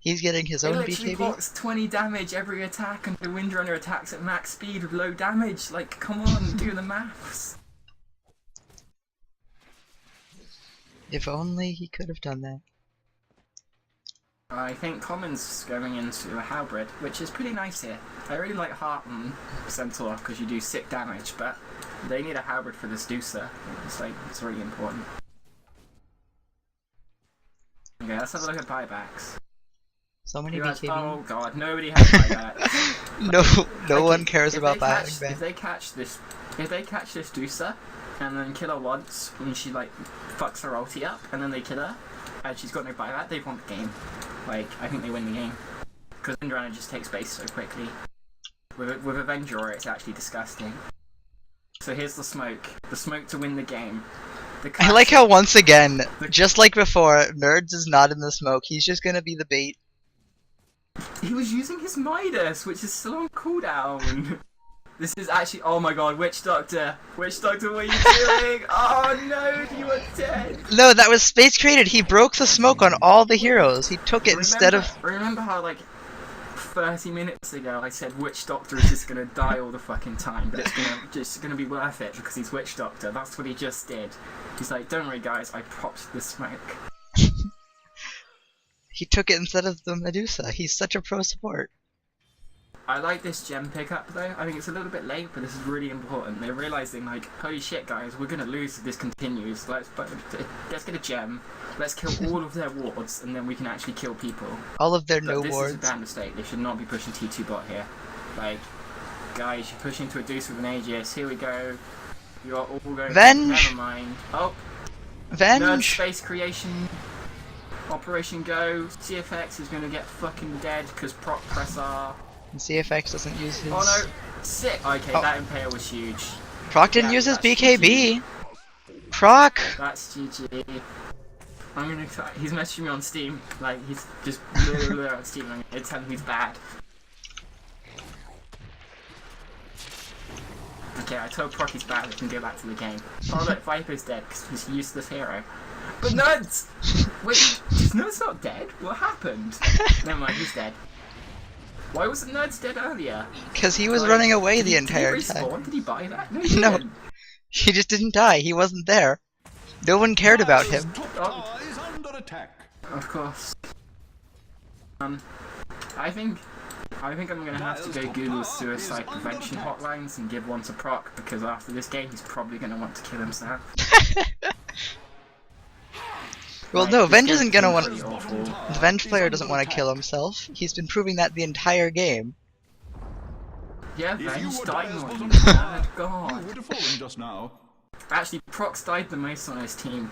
[SPEAKER 1] He's getting his
[SPEAKER 3] He
[SPEAKER 1] own
[SPEAKER 3] literally
[SPEAKER 1] BKB.
[SPEAKER 3] blocks 20 damage every attack and the Windrunner attacks at max speed with low damage. Like, come on, do the maths.
[SPEAKER 1] If only he could have done that.
[SPEAKER 3] I think Common's going into a Halberd, which is pretty nice here. I really like Heart and Centaur because you do sick damage, but they need a Halberd for this Deucer. It's really important. Okay, let's have a look at buybacks.
[SPEAKER 1] So many
[SPEAKER 3] Who has-
[SPEAKER 1] BKB.
[SPEAKER 3] oh god, nobody has buybacks.
[SPEAKER 1] No
[SPEAKER 3] Okay,
[SPEAKER 1] one cares
[SPEAKER 3] if
[SPEAKER 1] about
[SPEAKER 3] they
[SPEAKER 1] buying
[SPEAKER 3] catch-
[SPEAKER 1] back.
[SPEAKER 3] If they catch this Deucer and then kill her once when she like fucks her ulti up and then they kill her and she's got no buyback, they've won the game. Like, I think they win the game. Because Windrunner just takes base so quickly. With Avenger, it's actually disgusting. So here's the smoke. The smoke to win the game.
[SPEAKER 1] I like how once again, just like before, Nerds is not in the smoke. He's just gonna be the bait.
[SPEAKER 3] He was using his Midas, which is still on cooldown. This is actually, oh my god, Witch Doctor! Witch Doctor, what are you doing? Oh no, you are dead!
[SPEAKER 1] No, that was space created. He broke the smoke on all the heroes. He took it instead of.
[SPEAKER 3] Remember how, like, 30 minutes ago I said Witch Doctor is just gonna die all the fucking time, but it's just gonna be worth it because he's Witch Doctor. That's what he just did. He's like, don't worry guys, I popped the smoke.
[SPEAKER 1] He took it instead of the Medusa. He's such a pro support.
[SPEAKER 3] I like this gem pickup though. I think it's a little bit late, but this is really important. They're realizing like, holy shit, guys, we're gonna lose if this continues. Let's get a gem. Let's kill all of their wards, and then we can actually kill people.
[SPEAKER 1] All of their
[SPEAKER 3] But
[SPEAKER 1] no
[SPEAKER 3] this
[SPEAKER 1] wards.
[SPEAKER 3] is a bad mistake. They should not be pushing T2 bot here. Like, guys, you're pushing to a deuce with an Aegis. Here we go. You're all going.
[SPEAKER 1] Venge!
[SPEAKER 3] Never mind. Oh,
[SPEAKER 1] Venge!
[SPEAKER 3] nerd space creation. Operation Go. CFX is gonna get fucking dead because proc press R.
[SPEAKER 1] And CFX doesn't use his...
[SPEAKER 3] Oh no, sick. Okay,
[SPEAKER 1] Oh.
[SPEAKER 3] that impale was huge.
[SPEAKER 1] Proc didn't
[SPEAKER 3] Yeah,
[SPEAKER 1] use his
[SPEAKER 3] that's
[SPEAKER 1] BKB. Proc!
[SPEAKER 3] That's GG. I'm gonna. He's messaging me on Steam. Like he's just on Steam. I'm gonna tell him he's bad. Okay, I told Proc he's bad. We can go back to the game. Oh look, Viper's dead because he's a useless hero. But Nerds! Wait, is Nerds not dead? What happened? Never mind, he's dead. Why wasn't Nerds dead earlier?
[SPEAKER 1] Because he was
[SPEAKER 3] Like,
[SPEAKER 1] running away the
[SPEAKER 3] did
[SPEAKER 1] entire
[SPEAKER 3] he
[SPEAKER 1] time.
[SPEAKER 3] respawn? Did he buy that? No, he
[SPEAKER 1] No.
[SPEAKER 3] didn't.
[SPEAKER 1] He just didn't die. He wasn't there. No one cared about him.
[SPEAKER 2] Top tower is under attack.
[SPEAKER 3] Of course. I think I'm gonna have to go Google suicide prevention hotlines and give one to Proc because after this game he's probably gonna want to kill himself.
[SPEAKER 1] Well,
[SPEAKER 3] Like,
[SPEAKER 1] no,
[SPEAKER 3] this
[SPEAKER 1] Venge
[SPEAKER 3] game's
[SPEAKER 1] isn't gonna want.
[SPEAKER 3] pretty awful.
[SPEAKER 1] The Venge player doesn't want to kill himself. He's been proving that the entire game.
[SPEAKER 3] Yeah,
[SPEAKER 2] If you
[SPEAKER 3] Venge
[SPEAKER 2] were
[SPEAKER 3] died
[SPEAKER 2] Dire's
[SPEAKER 3] more
[SPEAKER 2] bottom
[SPEAKER 3] than
[SPEAKER 2] tower,
[SPEAKER 3] that.
[SPEAKER 2] you
[SPEAKER 3] God.
[SPEAKER 2] would have fallen just now.
[SPEAKER 3] Actually, Proc's died the most on his team.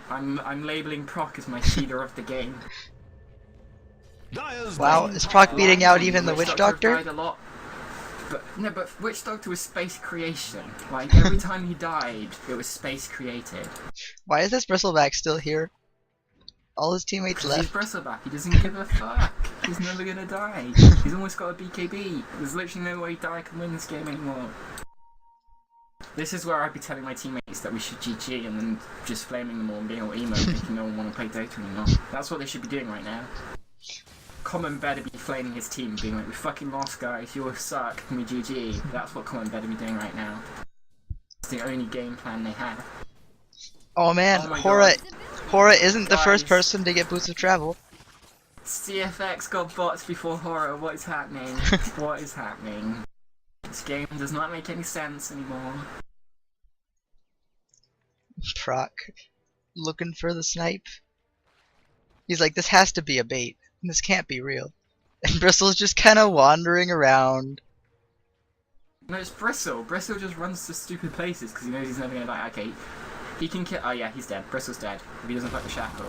[SPEAKER 3] I'm labeling Proc as my cheater of the game.
[SPEAKER 2] Dire's
[SPEAKER 1] Wow,
[SPEAKER 2] bottom
[SPEAKER 1] is Proc
[SPEAKER 2] tower
[SPEAKER 1] beating out
[SPEAKER 2] is
[SPEAKER 1] even the
[SPEAKER 2] under
[SPEAKER 1] Witch
[SPEAKER 2] attack.
[SPEAKER 1] Doctor?
[SPEAKER 3] Died a lot. But no, but Witch Doctor was space creation. Like every time he died, it was space created.
[SPEAKER 1] Why is this Bristleback still here? All his teammates
[SPEAKER 3] He's
[SPEAKER 1] left.
[SPEAKER 3] Bristleback. He doesn't give a fuck. He's never gonna die. He's almost got a BKB. There's literally no way Dire can win this game anymore. This is where I'd be telling my teammates that we should GG and then just flaming them all and being all emo thinking no one want to play Dota anymore. That's what they should be doing right now. Common better be flaming his team, being like, we fucking lost guys, you all suck, can we GG? That's what Common better be doing right now. It's the only game plan they have.
[SPEAKER 1] Oh man,
[SPEAKER 3] Oh my
[SPEAKER 1] Hora isn't the first
[SPEAKER 3] Guys.
[SPEAKER 1] person to get boots of travel.
[SPEAKER 3] CFX got bots before Horror, what is happening? What is happening? This game does not make any sense anymore.
[SPEAKER 1] Proc looking for the snipe. He's like, this has to be a bait. This can't be real. And Bristle's just kind of wandering around.
[SPEAKER 3] No, it's Bristle. Bristle just runs to stupid places because he knows he's never gonna die. Okay, he can kill. Oh yeah, he's dead. Bristle's dead. If he doesn't fuck the shackle.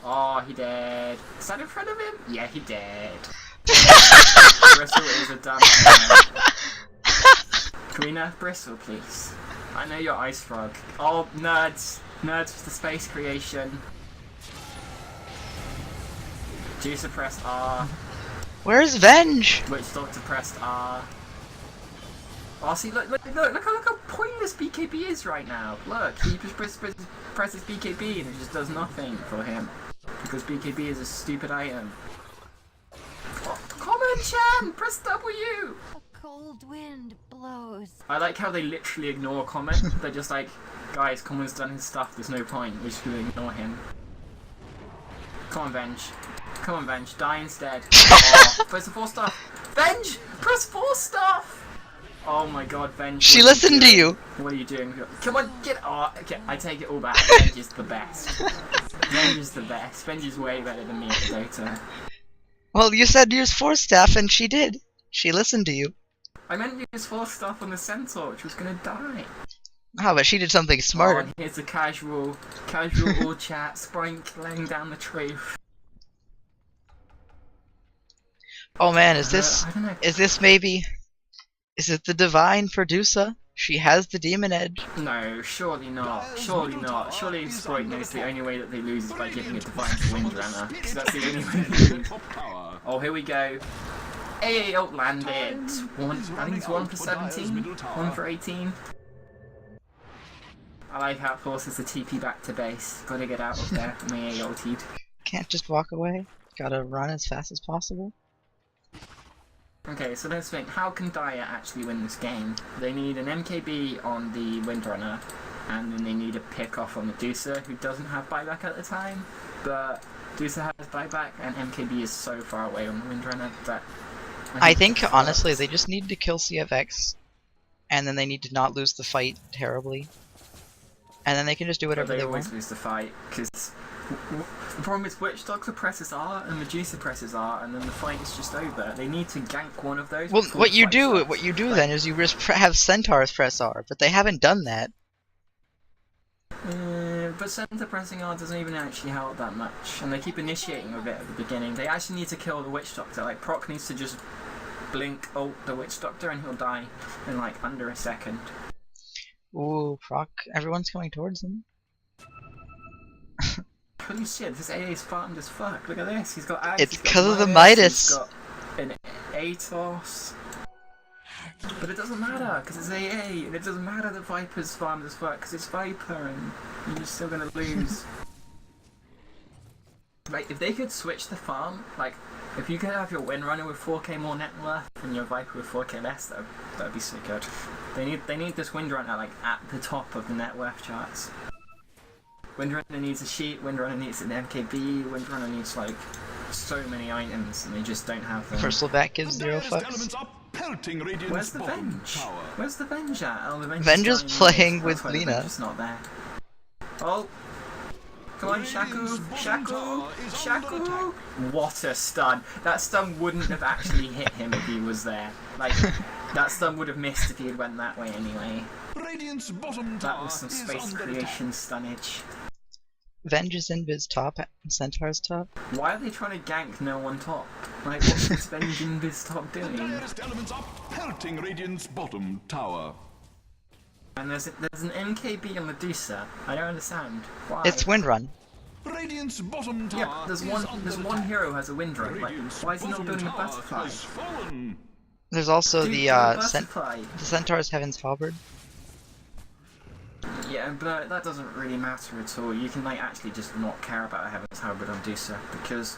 [SPEAKER 3] Oh, he dead. Is that in front of him? Yeah, he dead. Bristle is a dumb man. Can we nerf Bristle, please? I know you're Ice Frog. Oh, nerds. Nerds for the space creation. Juicer pressed R.
[SPEAKER 1] Where's Venge?
[SPEAKER 3] Witch Doctor pressed R. Oh, see, look how pointless BKB is right now. Look, he just presses BKB and it just does nothing for him. Because BKB is a stupid item. Oh, Common Chan! Press W!
[SPEAKER 4] A cold wind blows.
[SPEAKER 3] I like how they literally ignore Common. They're just like, guys, Common's done his stuff, there's no point. We're just gonna ignore him. Come on, Venge. Come on, Venge. Die instead. Oh, press the 4 stuff. Venge! Press 4 stuff! Oh my god, Venge.
[SPEAKER 1] She
[SPEAKER 3] what are
[SPEAKER 1] listened to
[SPEAKER 3] doing?
[SPEAKER 1] you.
[SPEAKER 3] What are you doing? Come on, get. Oh, okay, I take it all back. Venge is the best. Venge is the best. Venge is way better than me at Dota.
[SPEAKER 1] Well, you said use Force Staff and she did. She listened to you.
[SPEAKER 3] I meant to use 4 stuff on the Centaur, which was gonna die.
[SPEAKER 1] Oh, but she did something
[SPEAKER 3] Oh,
[SPEAKER 1] smarter.
[SPEAKER 3] and here's the casual all chat, Sprink laying down the truth.
[SPEAKER 1] Oh man,
[SPEAKER 3] I don't know.
[SPEAKER 1] is this maybe, is it the Divine Producer? She has the Demon Edge.
[SPEAKER 3] No, surely not. Surely not. Surely Sprite knows the only way that they lose is by giving a Divine to Windrunner. Because that's the only way they lose.
[SPEAKER 2] Top tower.
[SPEAKER 3] Oh, here we go. Hey, ult landed. I think it's 1 for 17, 1 for 18. I like how it forces the TP back to base. Gotta get out of there. My A ultied.
[SPEAKER 1] Can't just walk away. Gotta run as fast as possible.
[SPEAKER 3] Okay, so let's think. How can Dire actually win this game? They need an MKB on the Windrunner, and then they need a pick off on the Deucer, who doesn't have buyback at the time, but Deucer has buyback, and MKB is so far away on the Windrunner that
[SPEAKER 1] I think honestly they just need to kill CFX, and then they need to not lose the fight terribly, and then they can just do whatever
[SPEAKER 3] they
[SPEAKER 1] they
[SPEAKER 3] always
[SPEAKER 1] want.
[SPEAKER 3] lose the fight because the problem is Witch Doctor presses R and Medusa presses R, and then the fight is just over. They need to gank one of those.
[SPEAKER 1] Well,
[SPEAKER 3] before
[SPEAKER 1] what
[SPEAKER 3] the
[SPEAKER 1] you
[SPEAKER 3] fight
[SPEAKER 1] do
[SPEAKER 3] starts.
[SPEAKER 1] then is you just have Centaurs press R, but they haven't done that.
[SPEAKER 3] But center pressing R doesn't even actually help that much, and they keep initiating with it at the beginning. They actually need to kill the Witch Doctor. Like Proc needs to just blink ult the Witch Doctor, and he'll die in like under a second.
[SPEAKER 1] Ooh, Proc, everyone's coming towards him.
[SPEAKER 3] Holy shit, this AA is farmed as fuck. Look at this. He's got Ags,
[SPEAKER 1] It's
[SPEAKER 3] he's got
[SPEAKER 1] because of the
[SPEAKER 3] Midas,
[SPEAKER 1] Midas.
[SPEAKER 3] He's got an Atos. But it doesn't matter, because it's AA, and it doesn't matter that Viper's farmed as fuck, because it's Viper, and you're still gonna lose. Like, if they could switch the farm, like, if you could have your Windrunner with 4k more net worth and your Viper with 4k less, that'd be so good. They need this Windrunner, like, at the top of the net worth charts. Windrunner needs a sheet, Windrunner needs an MKB, Windrunner needs, like, so many items, and they just don't have them.
[SPEAKER 1] Crystal Bat gives 0
[SPEAKER 2] Direst
[SPEAKER 1] fucks.
[SPEAKER 2] elements are pelting Radiant's
[SPEAKER 3] Where's the
[SPEAKER 2] bottom
[SPEAKER 3] Venge?
[SPEAKER 2] tower.
[SPEAKER 3] Where's the Venge at? Oh, the Venge
[SPEAKER 1] Venge is
[SPEAKER 3] dying.
[SPEAKER 1] playing
[SPEAKER 3] That's
[SPEAKER 1] with
[SPEAKER 3] why the
[SPEAKER 1] Lena.
[SPEAKER 3] Venge is not there. Oh! Come on, Shaku! Shaku! Shaku! What a stun! That stun wouldn't have actually hit him if he was there. Like, that stun would have missed if he had went that way anyway.
[SPEAKER 2] Radiant's bottom
[SPEAKER 3] That
[SPEAKER 2] tower
[SPEAKER 3] was some
[SPEAKER 2] is
[SPEAKER 3] space
[SPEAKER 2] under
[SPEAKER 3] creation stunnage.
[SPEAKER 1] Venge is in Biz top, Centaur's top.
[SPEAKER 3] Why are they trying to gank no one top? Like, what's this Venge in Biz top
[SPEAKER 2] The
[SPEAKER 3] doing?
[SPEAKER 2] direst elements are pelting Radiant's bottom tower.
[SPEAKER 3] And there's an MKB on Medusa. I don't understand. Why?
[SPEAKER 1] It's Windrun.
[SPEAKER 2] Radiant's bottom tower.
[SPEAKER 3] Yeah, there's
[SPEAKER 2] is
[SPEAKER 3] one
[SPEAKER 2] under
[SPEAKER 3] hero
[SPEAKER 2] attack.
[SPEAKER 3] who has a Windrun. Like,
[SPEAKER 2] Radiant's
[SPEAKER 3] why is he not
[SPEAKER 2] bottom
[SPEAKER 3] building a
[SPEAKER 2] tower
[SPEAKER 3] butterfly?
[SPEAKER 2] has fallen.
[SPEAKER 1] There's also
[SPEAKER 3] Dude,
[SPEAKER 1] the
[SPEAKER 3] build a butterfly.
[SPEAKER 1] Centaur's Heaven's Halberd.
[SPEAKER 3] Yeah, but that doesn't really matter at all. You can like actually just not care about Heaven's Halberd on Medusa because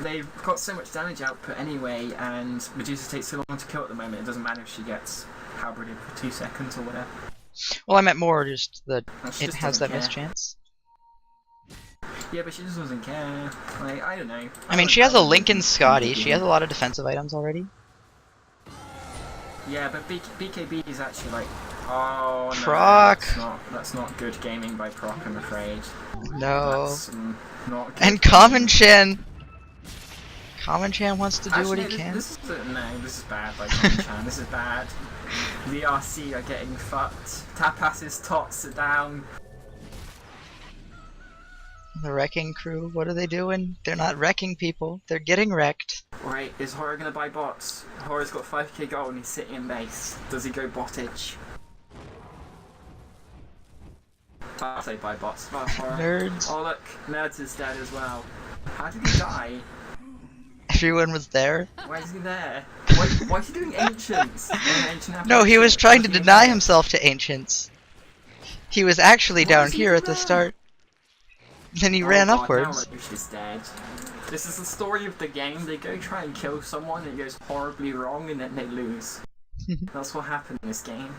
[SPEAKER 3] they've got so much damage output anyway, and Medusa takes so long to kill at the moment. It doesn't matter if she gets halberded for 2 seconds or whatever.
[SPEAKER 1] Well, I meant more just that
[SPEAKER 3] Like, she
[SPEAKER 1] it
[SPEAKER 3] just
[SPEAKER 1] has that
[SPEAKER 3] doesn't care.
[SPEAKER 1] mischance.
[SPEAKER 3] Yeah, but she just doesn't care. Like, I don't know.
[SPEAKER 1] I mean, she has a Lincoln Scotty. She has a lot of defensive items already.
[SPEAKER 3] Yeah, but BKB is actually like, oh no,
[SPEAKER 1] Proc.
[SPEAKER 3] that's not good gaming by Proc, I'm afraid.
[SPEAKER 1] No.
[SPEAKER 3] That's not good.
[SPEAKER 1] And Common Chan. Common Chan wants to do
[SPEAKER 3] Actually,
[SPEAKER 1] what he
[SPEAKER 3] no,
[SPEAKER 1] can.
[SPEAKER 3] This is bad by Common Chan. This is bad. The RC are getting fucked. Tapas's tots are down.
[SPEAKER 1] The Reking crew, what are they doing? They're not wrecking people. They're getting wrecked.
[SPEAKER 3] Right, is Horror gonna buy bots? Horror's got 5k gold and he's sitting in base. Does he go bottage? I'll say buy bots. Oh, Horror.
[SPEAKER 1] Nerds.
[SPEAKER 3] Oh look, Nerds is dead as well. How did he die?
[SPEAKER 1] Everyone was there.
[SPEAKER 3] Why is he there? Why is he doing Ancients?
[SPEAKER 1] No, he was trying to deny himself to Ancients. He was actually down here at the start. Then he ran upwards.
[SPEAKER 3] Now Roche is dead. This is the story of the game. They go try and kill someone, and it goes horribly wrong, and then they lose. That's what happened in this game.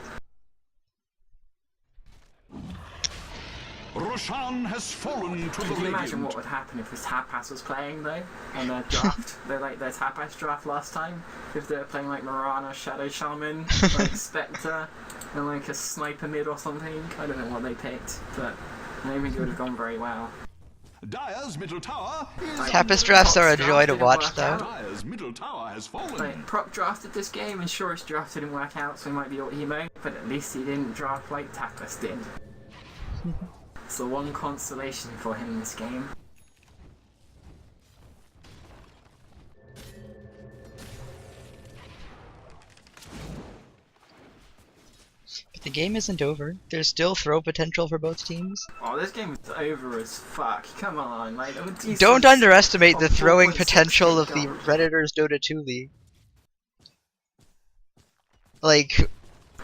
[SPEAKER 2] Roshan has fallen to the
[SPEAKER 3] Can you imagine
[SPEAKER 2] Radiant.
[SPEAKER 3] what would happen if this Tapas was playing though? On their draft, their Tapas draft last time? If they were playing like Mirana, Shadow Shaman, like Spectre, and like a sniper mid or something? I don't know what they picked, but I don't think it would have gone very well.
[SPEAKER 2] Dire's middle tower is
[SPEAKER 1] Tapas drafts are a joy to
[SPEAKER 3] Didn't
[SPEAKER 1] watch
[SPEAKER 3] work
[SPEAKER 1] though.
[SPEAKER 3] out.
[SPEAKER 2] Dire's middle tower has fallen.
[SPEAKER 3] Like, Prop drafted this game and Shorist draft didn't work out, so he might be all emo, but at least he didn't draft like Tapas did. It's the one consolation for him in this game.
[SPEAKER 1] But the game isn't over. There's still throw potential for both teams.
[SPEAKER 3] Oh, this game is over as fuck. Come on, like,
[SPEAKER 1] Don't underestimate the throwing
[SPEAKER 3] 4.6
[SPEAKER 1] potential of the
[SPEAKER 3] gold.
[SPEAKER 1] Redditors Dota 2 League. Like,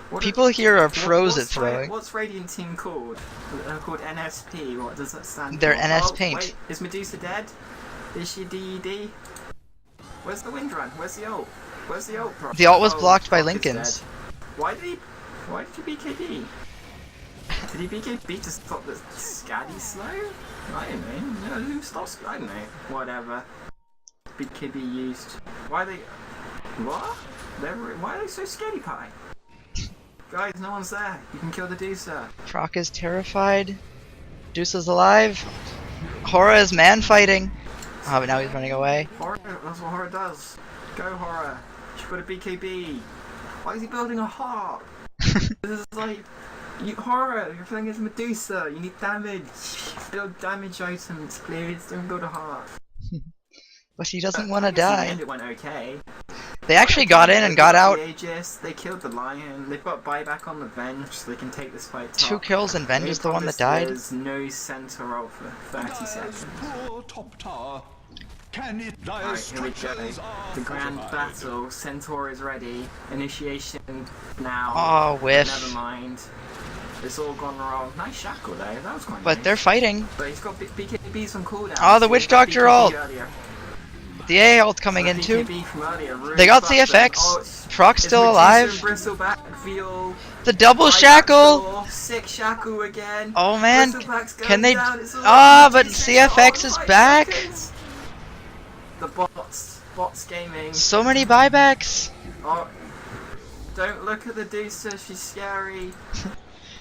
[SPEAKER 3] What
[SPEAKER 1] people here are pros at
[SPEAKER 3] what's
[SPEAKER 1] throwing.
[SPEAKER 3] What's Radiant team called? They're called NSP. What does that stand
[SPEAKER 1] They're
[SPEAKER 3] for?
[SPEAKER 1] NS
[SPEAKER 3] Oh,
[SPEAKER 1] Paint.
[SPEAKER 3] Wait, is Medusa dead? Is she DED? Where's the Windrun? Where's the ult? Where's the ult? Proc?
[SPEAKER 1] The ult was
[SPEAKER 3] Oh,
[SPEAKER 1] blocked by
[SPEAKER 3] Proc is
[SPEAKER 1] Lincolns.
[SPEAKER 3] dead. Why did he BKB? Did he BKB to stop the Scaddy slow? I don't know. No, who stops? I don't know. Whatever. BKB used. Why they? What? Why are they so scaredy pie? Guys, no one's there. You can kill the Deucer.
[SPEAKER 1] Proc is terrified. Deuce is alive. Hora is man fighting. Oh, but now he's running away.
[SPEAKER 3] Horror, that's what Horror does. Go Horror. She's got a BKB. Why is he building a heart? This is like, Horror, you're playing as Medusa. You need damage. Build damage items, please. Don't build a heart.
[SPEAKER 1] But he doesn't want to die.
[SPEAKER 3] It went okay.
[SPEAKER 1] They actually got in and got out.
[SPEAKER 3] The Aegis, they killed the Lion. They've got buyback on the Venge, so they can take this fight top.
[SPEAKER 1] 2 kills and Venge is the one that died.
[SPEAKER 3] There's no center roll for 30 seconds.
[SPEAKER 2] Poor top tower. Can it die?
[SPEAKER 3] Alright, here we go. The grand battle. Centaur is ready. Initiation now.
[SPEAKER 1] Oh, whiff.
[SPEAKER 3] Never mind. It's all gone wrong. Nice shackle though. That was quite
[SPEAKER 1] But
[SPEAKER 3] nice.
[SPEAKER 1] they're fighting.
[SPEAKER 3] But he's got BKBs on cooldown.
[SPEAKER 1] Oh, the
[SPEAKER 3] so
[SPEAKER 1] Witch
[SPEAKER 3] he got
[SPEAKER 1] Doctor
[SPEAKER 3] BKB
[SPEAKER 1] ult.
[SPEAKER 3] earlier.
[SPEAKER 1] The A ult coming in too.
[SPEAKER 3] BKB from earlier really
[SPEAKER 1] They got
[SPEAKER 3] fucked them.
[SPEAKER 1] CFX.
[SPEAKER 3] Oh,
[SPEAKER 1] Proc's
[SPEAKER 3] it's
[SPEAKER 1] still
[SPEAKER 3] Medusa
[SPEAKER 1] alive.
[SPEAKER 3] and Bristleback feel.
[SPEAKER 1] The double shackle.
[SPEAKER 3] Sick shackle again.
[SPEAKER 1] Oh man,
[SPEAKER 3] Bristleback's going
[SPEAKER 1] can they?
[SPEAKER 3] down. It's all
[SPEAKER 1] Ah, but
[SPEAKER 3] Medusa.
[SPEAKER 1] CFX
[SPEAKER 3] Oh,
[SPEAKER 1] is
[SPEAKER 3] 5
[SPEAKER 1] back.
[SPEAKER 3] seconds. The bots gaming.
[SPEAKER 1] So many buybacks.
[SPEAKER 3] Oh, don't look at the Deucer, she's scary.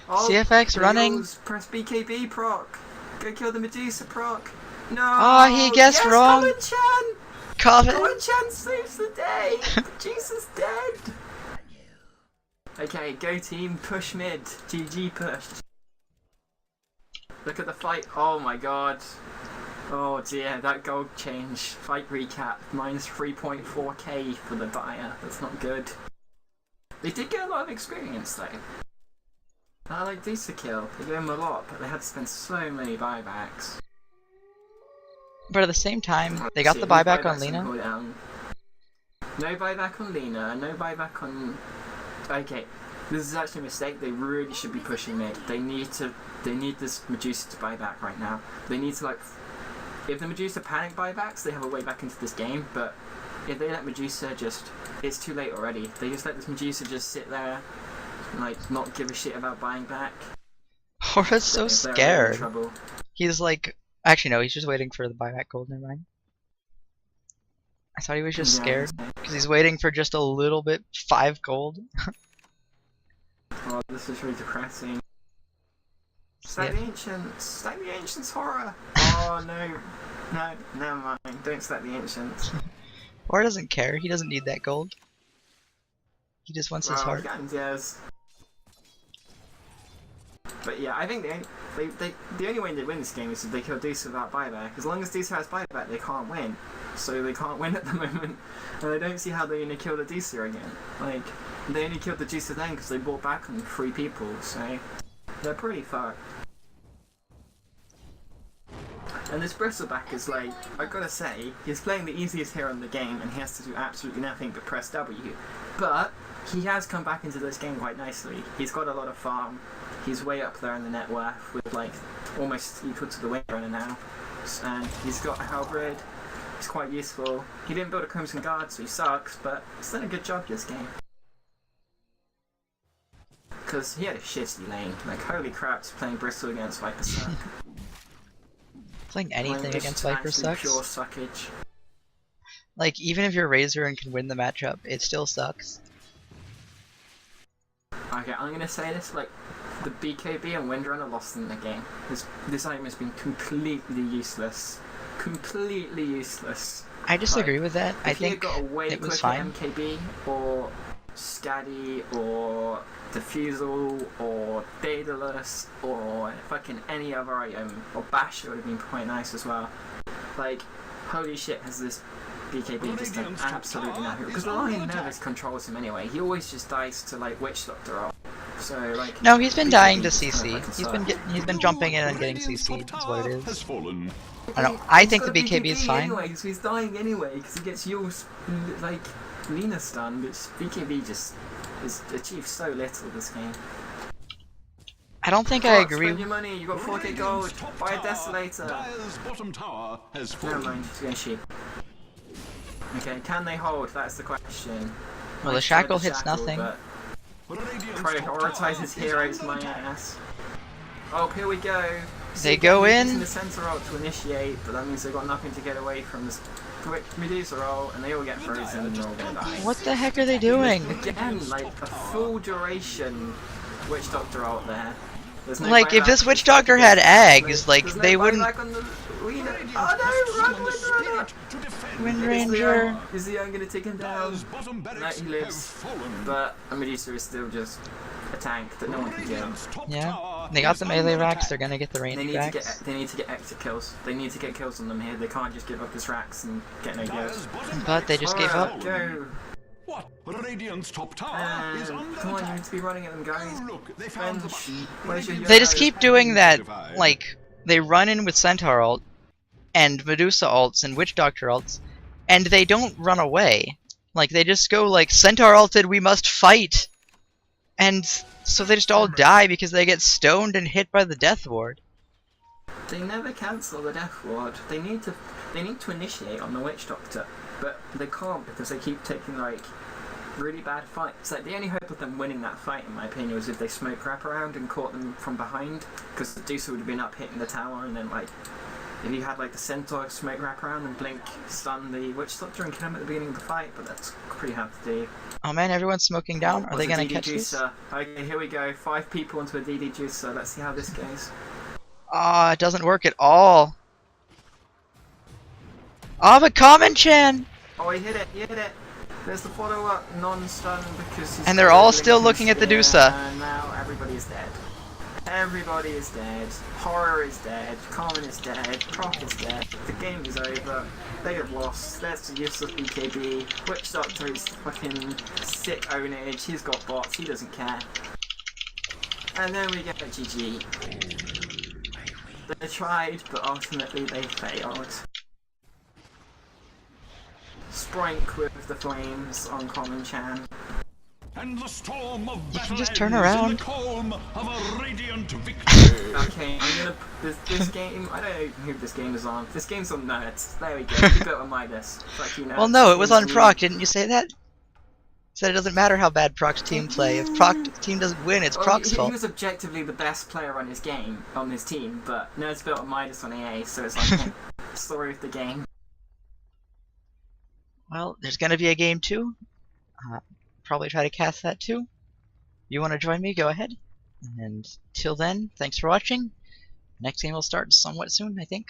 [SPEAKER 3] Oh,
[SPEAKER 1] CFX running.
[SPEAKER 3] Wheels, press BKB proc. Go kill the Medusa proc. No.
[SPEAKER 1] Oh, he guessed
[SPEAKER 3] yes,
[SPEAKER 1] wrong.
[SPEAKER 3] Cohen-chan.
[SPEAKER 1] Coven.
[SPEAKER 3] Cohen-chan saves the day. Medusa's dead. Okay, go team, push mid. GG push. Look at the fight. Oh my god. Oh dear, that gold change. Fight recap. Minus 3.4k for the buyer. That's not good. They did get a lot of experience though. I like Deucer kill. They gave him a lot, but they had to spend so many buybacks.
[SPEAKER 1] But at the same time, they got the buyback on Lena.
[SPEAKER 3] No buyback on Lena, no buyback on... Okay, this is actually a mistake. They really should be pushing mid. They need this Medusa to buy back right now. They need to like... If the Medusa panic buybacks, they have a way back into this game, but if they let Medusa just... It's too late already. They just let this Medusa just sit there and like not give a shit about buying back.
[SPEAKER 1] Hora's so
[SPEAKER 3] They're in
[SPEAKER 1] scared.
[SPEAKER 3] trouble.
[SPEAKER 1] He's like... Actually no, he's just waiting for the buyback gold, never mind. I thought he was just scared, because he's waiting for just a little bit, 5 gold.
[SPEAKER 3] Oh, this is really depressing. Stack the Ancients! Stack the Ancients, Horror! Oh no. No, never mind. Don't stack the Ancients.
[SPEAKER 1] Hora doesn't care, he doesn't need that gold. He just wants his heart.
[SPEAKER 3] Yes. But yeah, I think the only way they win this game is if they kill Deucer without buyback. As long as Deucer has buyback, they can't win. So they can't win at the moment. And I don't see how they're going to kill the Deucer again. Like, they only killed the Deucer then because they brought back on 3 people, so they're pretty fucked. And this Bristleback is like, I gotta say, he's playing the easiest hero in the game and he has to do absolutely nothing but press W. But he has come back into this game quite nicely. He's got a lot of farm. He's way up there in the net worth with like almost equal to the Windrunner now. And he's got a Halberd. He's quite useful. He didn't build a Crimson Guard, so he sucks, but he's done a good job this game. Because he had a shitty lane. Like, holy crap, he's playing Bristol against Viper suck.
[SPEAKER 1] Playing anything
[SPEAKER 3] Playing
[SPEAKER 1] against
[SPEAKER 3] just
[SPEAKER 1] Viper
[SPEAKER 3] absolute
[SPEAKER 1] sucks.
[SPEAKER 3] pure suckage.
[SPEAKER 1] Like, even if you're Razor and can win the matchup, it still sucks.
[SPEAKER 3] Okay, I'm gonna say this, like, the BKB and Windrunner lost in the game. This item has been completely useless. Completely useless.
[SPEAKER 1] I disagree with that. I
[SPEAKER 3] If he had
[SPEAKER 1] think
[SPEAKER 3] got a way
[SPEAKER 1] it was
[SPEAKER 3] quicker
[SPEAKER 1] fine.
[SPEAKER 3] MKB, or Scaddy, or Diffusal, or Daedalus, or fucking any other item, or Bash would have been quite nice as well. Like, holy shit, has this BKB just done absolutely nothing. Because the Lion never controls him anyway. He always just dies to like Witch Doctor off. So like.
[SPEAKER 1] No, he's been
[SPEAKER 3] BKB
[SPEAKER 1] dying to
[SPEAKER 3] is kind of
[SPEAKER 1] CC.
[SPEAKER 3] like a
[SPEAKER 1] He's been jumping in and getting CC'd. That's what it
[SPEAKER 2] Has
[SPEAKER 1] is.
[SPEAKER 2] fallen.
[SPEAKER 1] I don't know. I
[SPEAKER 3] He's
[SPEAKER 1] think the
[SPEAKER 3] got a
[SPEAKER 1] BKB is fine.
[SPEAKER 3] Anyway, so he's dying anyway because he gets your like Lena stun, which BKB just achieves so little this game.
[SPEAKER 1] I don't think I
[SPEAKER 3] Oh,
[SPEAKER 1] agree.
[SPEAKER 3] Spend your money. You got 4k gold. Buy a Desolator.
[SPEAKER 2] Dire's bottom tower has
[SPEAKER 3] Never
[SPEAKER 2] fallen.
[SPEAKER 3] mind. It's gonna shoot. Okay, can they hold? That's the question.
[SPEAKER 1] Well, the
[SPEAKER 3] Nice try
[SPEAKER 1] shackle hits
[SPEAKER 3] shackle,
[SPEAKER 1] nothing.
[SPEAKER 3] but
[SPEAKER 2] Radiant's top
[SPEAKER 3] prioritise
[SPEAKER 2] tower
[SPEAKER 3] his
[SPEAKER 2] is
[SPEAKER 3] heroes,
[SPEAKER 2] under
[SPEAKER 3] my
[SPEAKER 2] attack.
[SPEAKER 3] ass. Oh, here we go.
[SPEAKER 1] They go
[SPEAKER 3] He's using
[SPEAKER 1] in.
[SPEAKER 3] the center ult to initiate, but that means they've got nothing to get away from this quick Medusa ult, and they all get frozen and they're all gonna die.
[SPEAKER 1] What the heck are they doing?
[SPEAKER 3] Again, like a full duration Witch Doctor ult there. There's no
[SPEAKER 1] Like, if
[SPEAKER 3] buyback,
[SPEAKER 1] this
[SPEAKER 3] there's
[SPEAKER 1] Witch
[SPEAKER 3] no
[SPEAKER 1] Doctor had
[SPEAKER 3] buyback,
[SPEAKER 1] eggs, like,
[SPEAKER 3] there's no
[SPEAKER 1] they wouldn't.
[SPEAKER 3] buyback on the Wiener. Oh no, run,
[SPEAKER 1] Wind
[SPEAKER 3] Is
[SPEAKER 1] Ranger.
[SPEAKER 3] Leon gonna take him down? No, he lives. But a Medusa is still just a tank that no one can kill.
[SPEAKER 1] Yeah. They got the melee racks, they're gonna get the range
[SPEAKER 3] They need
[SPEAKER 1] racks.
[SPEAKER 3] to get exit kills. They need to get kills on them here. They can't just give up this racks and get no kills.
[SPEAKER 1] But they just gave up.
[SPEAKER 3] Go.
[SPEAKER 2] What? Radiant's top tower is
[SPEAKER 3] And
[SPEAKER 2] under
[SPEAKER 3] come on, you
[SPEAKER 2] attack.
[SPEAKER 3] need to be running at them, guys.
[SPEAKER 2] Oh, look, they found the
[SPEAKER 3] Bench. Where's your
[SPEAKER 1] They just
[SPEAKER 3] Euro?
[SPEAKER 1] keep doing that, like, they run in with Centaur ult, and Medusa ults, and Witch Doctor ults, and they don't run away. Like, they just go, like, Centaur ulted, we must fight! And so they just all die because they get stoned and hit by the Death Ward.
[SPEAKER 3] They never cancel the Death Ward. They need to initiate on the Witch Doctor, but they can't because they keep taking like really bad fights. Like the only hope of them winning that fight, in my opinion, was if they smoke wrap around and caught them from behind, because the Medusa would have been up hitting the tower, and then like if you had like the Centaur smoke wrap around and blink stun the Witch Doctor and kill him at the beginning of the fight, but that's pretty hard to do.
[SPEAKER 1] Oh man, everyone's smoking down. Are they gonna catch this?
[SPEAKER 3] Okay, here we go. 5 people into a DD juicer. Let's see how this goes.
[SPEAKER 1] Ah, it doesn't work at all. Ah, but Common Chan!
[SPEAKER 3] Oh, he hit it. There's the follow-up non-stun because he's
[SPEAKER 1] And they're all
[SPEAKER 3] blink
[SPEAKER 1] still
[SPEAKER 3] and
[SPEAKER 1] looking at the
[SPEAKER 3] spear,
[SPEAKER 1] Dusa.
[SPEAKER 3] And now everybody is dead. Everybody is dead. Horror is dead. Carmen is dead. Proc is dead. The game is over. They have lost. That's a useless BKB. Witch Doctor is fucking sick ownage. He's got bots. He doesn't care. And then we get a GG. They tried, but ultimately they failed. Sprank with the flames on Common Chan.
[SPEAKER 2] And the storm of
[SPEAKER 1] You
[SPEAKER 2] battle
[SPEAKER 1] can just turn
[SPEAKER 2] ends
[SPEAKER 1] around.
[SPEAKER 2] in the calm of a radiant victory.
[SPEAKER 3] Okay, I'm gonna. This game. I don't know who this game is on. This game's on Nerds. There we go. Keep it on Midas. Fuck you, Nerds.
[SPEAKER 1] Well, no, it was on
[SPEAKER 3] Game's
[SPEAKER 1] Proc, didn't you say that? Said it doesn't matter how bad Proc's team play. If Proc team doesn't win, it's
[SPEAKER 3] Well,
[SPEAKER 1] Proc's
[SPEAKER 3] he
[SPEAKER 1] fault.
[SPEAKER 3] was objectively the best player on his game, on his team, but Nerds built on Midas on EA, so it's like story of the game.
[SPEAKER 1] Well, there's gonna be a game 2. Probably try to cast that too. You want to join me? Go ahead. And till then, thanks for watching. Next game will start somewhat soon, I think.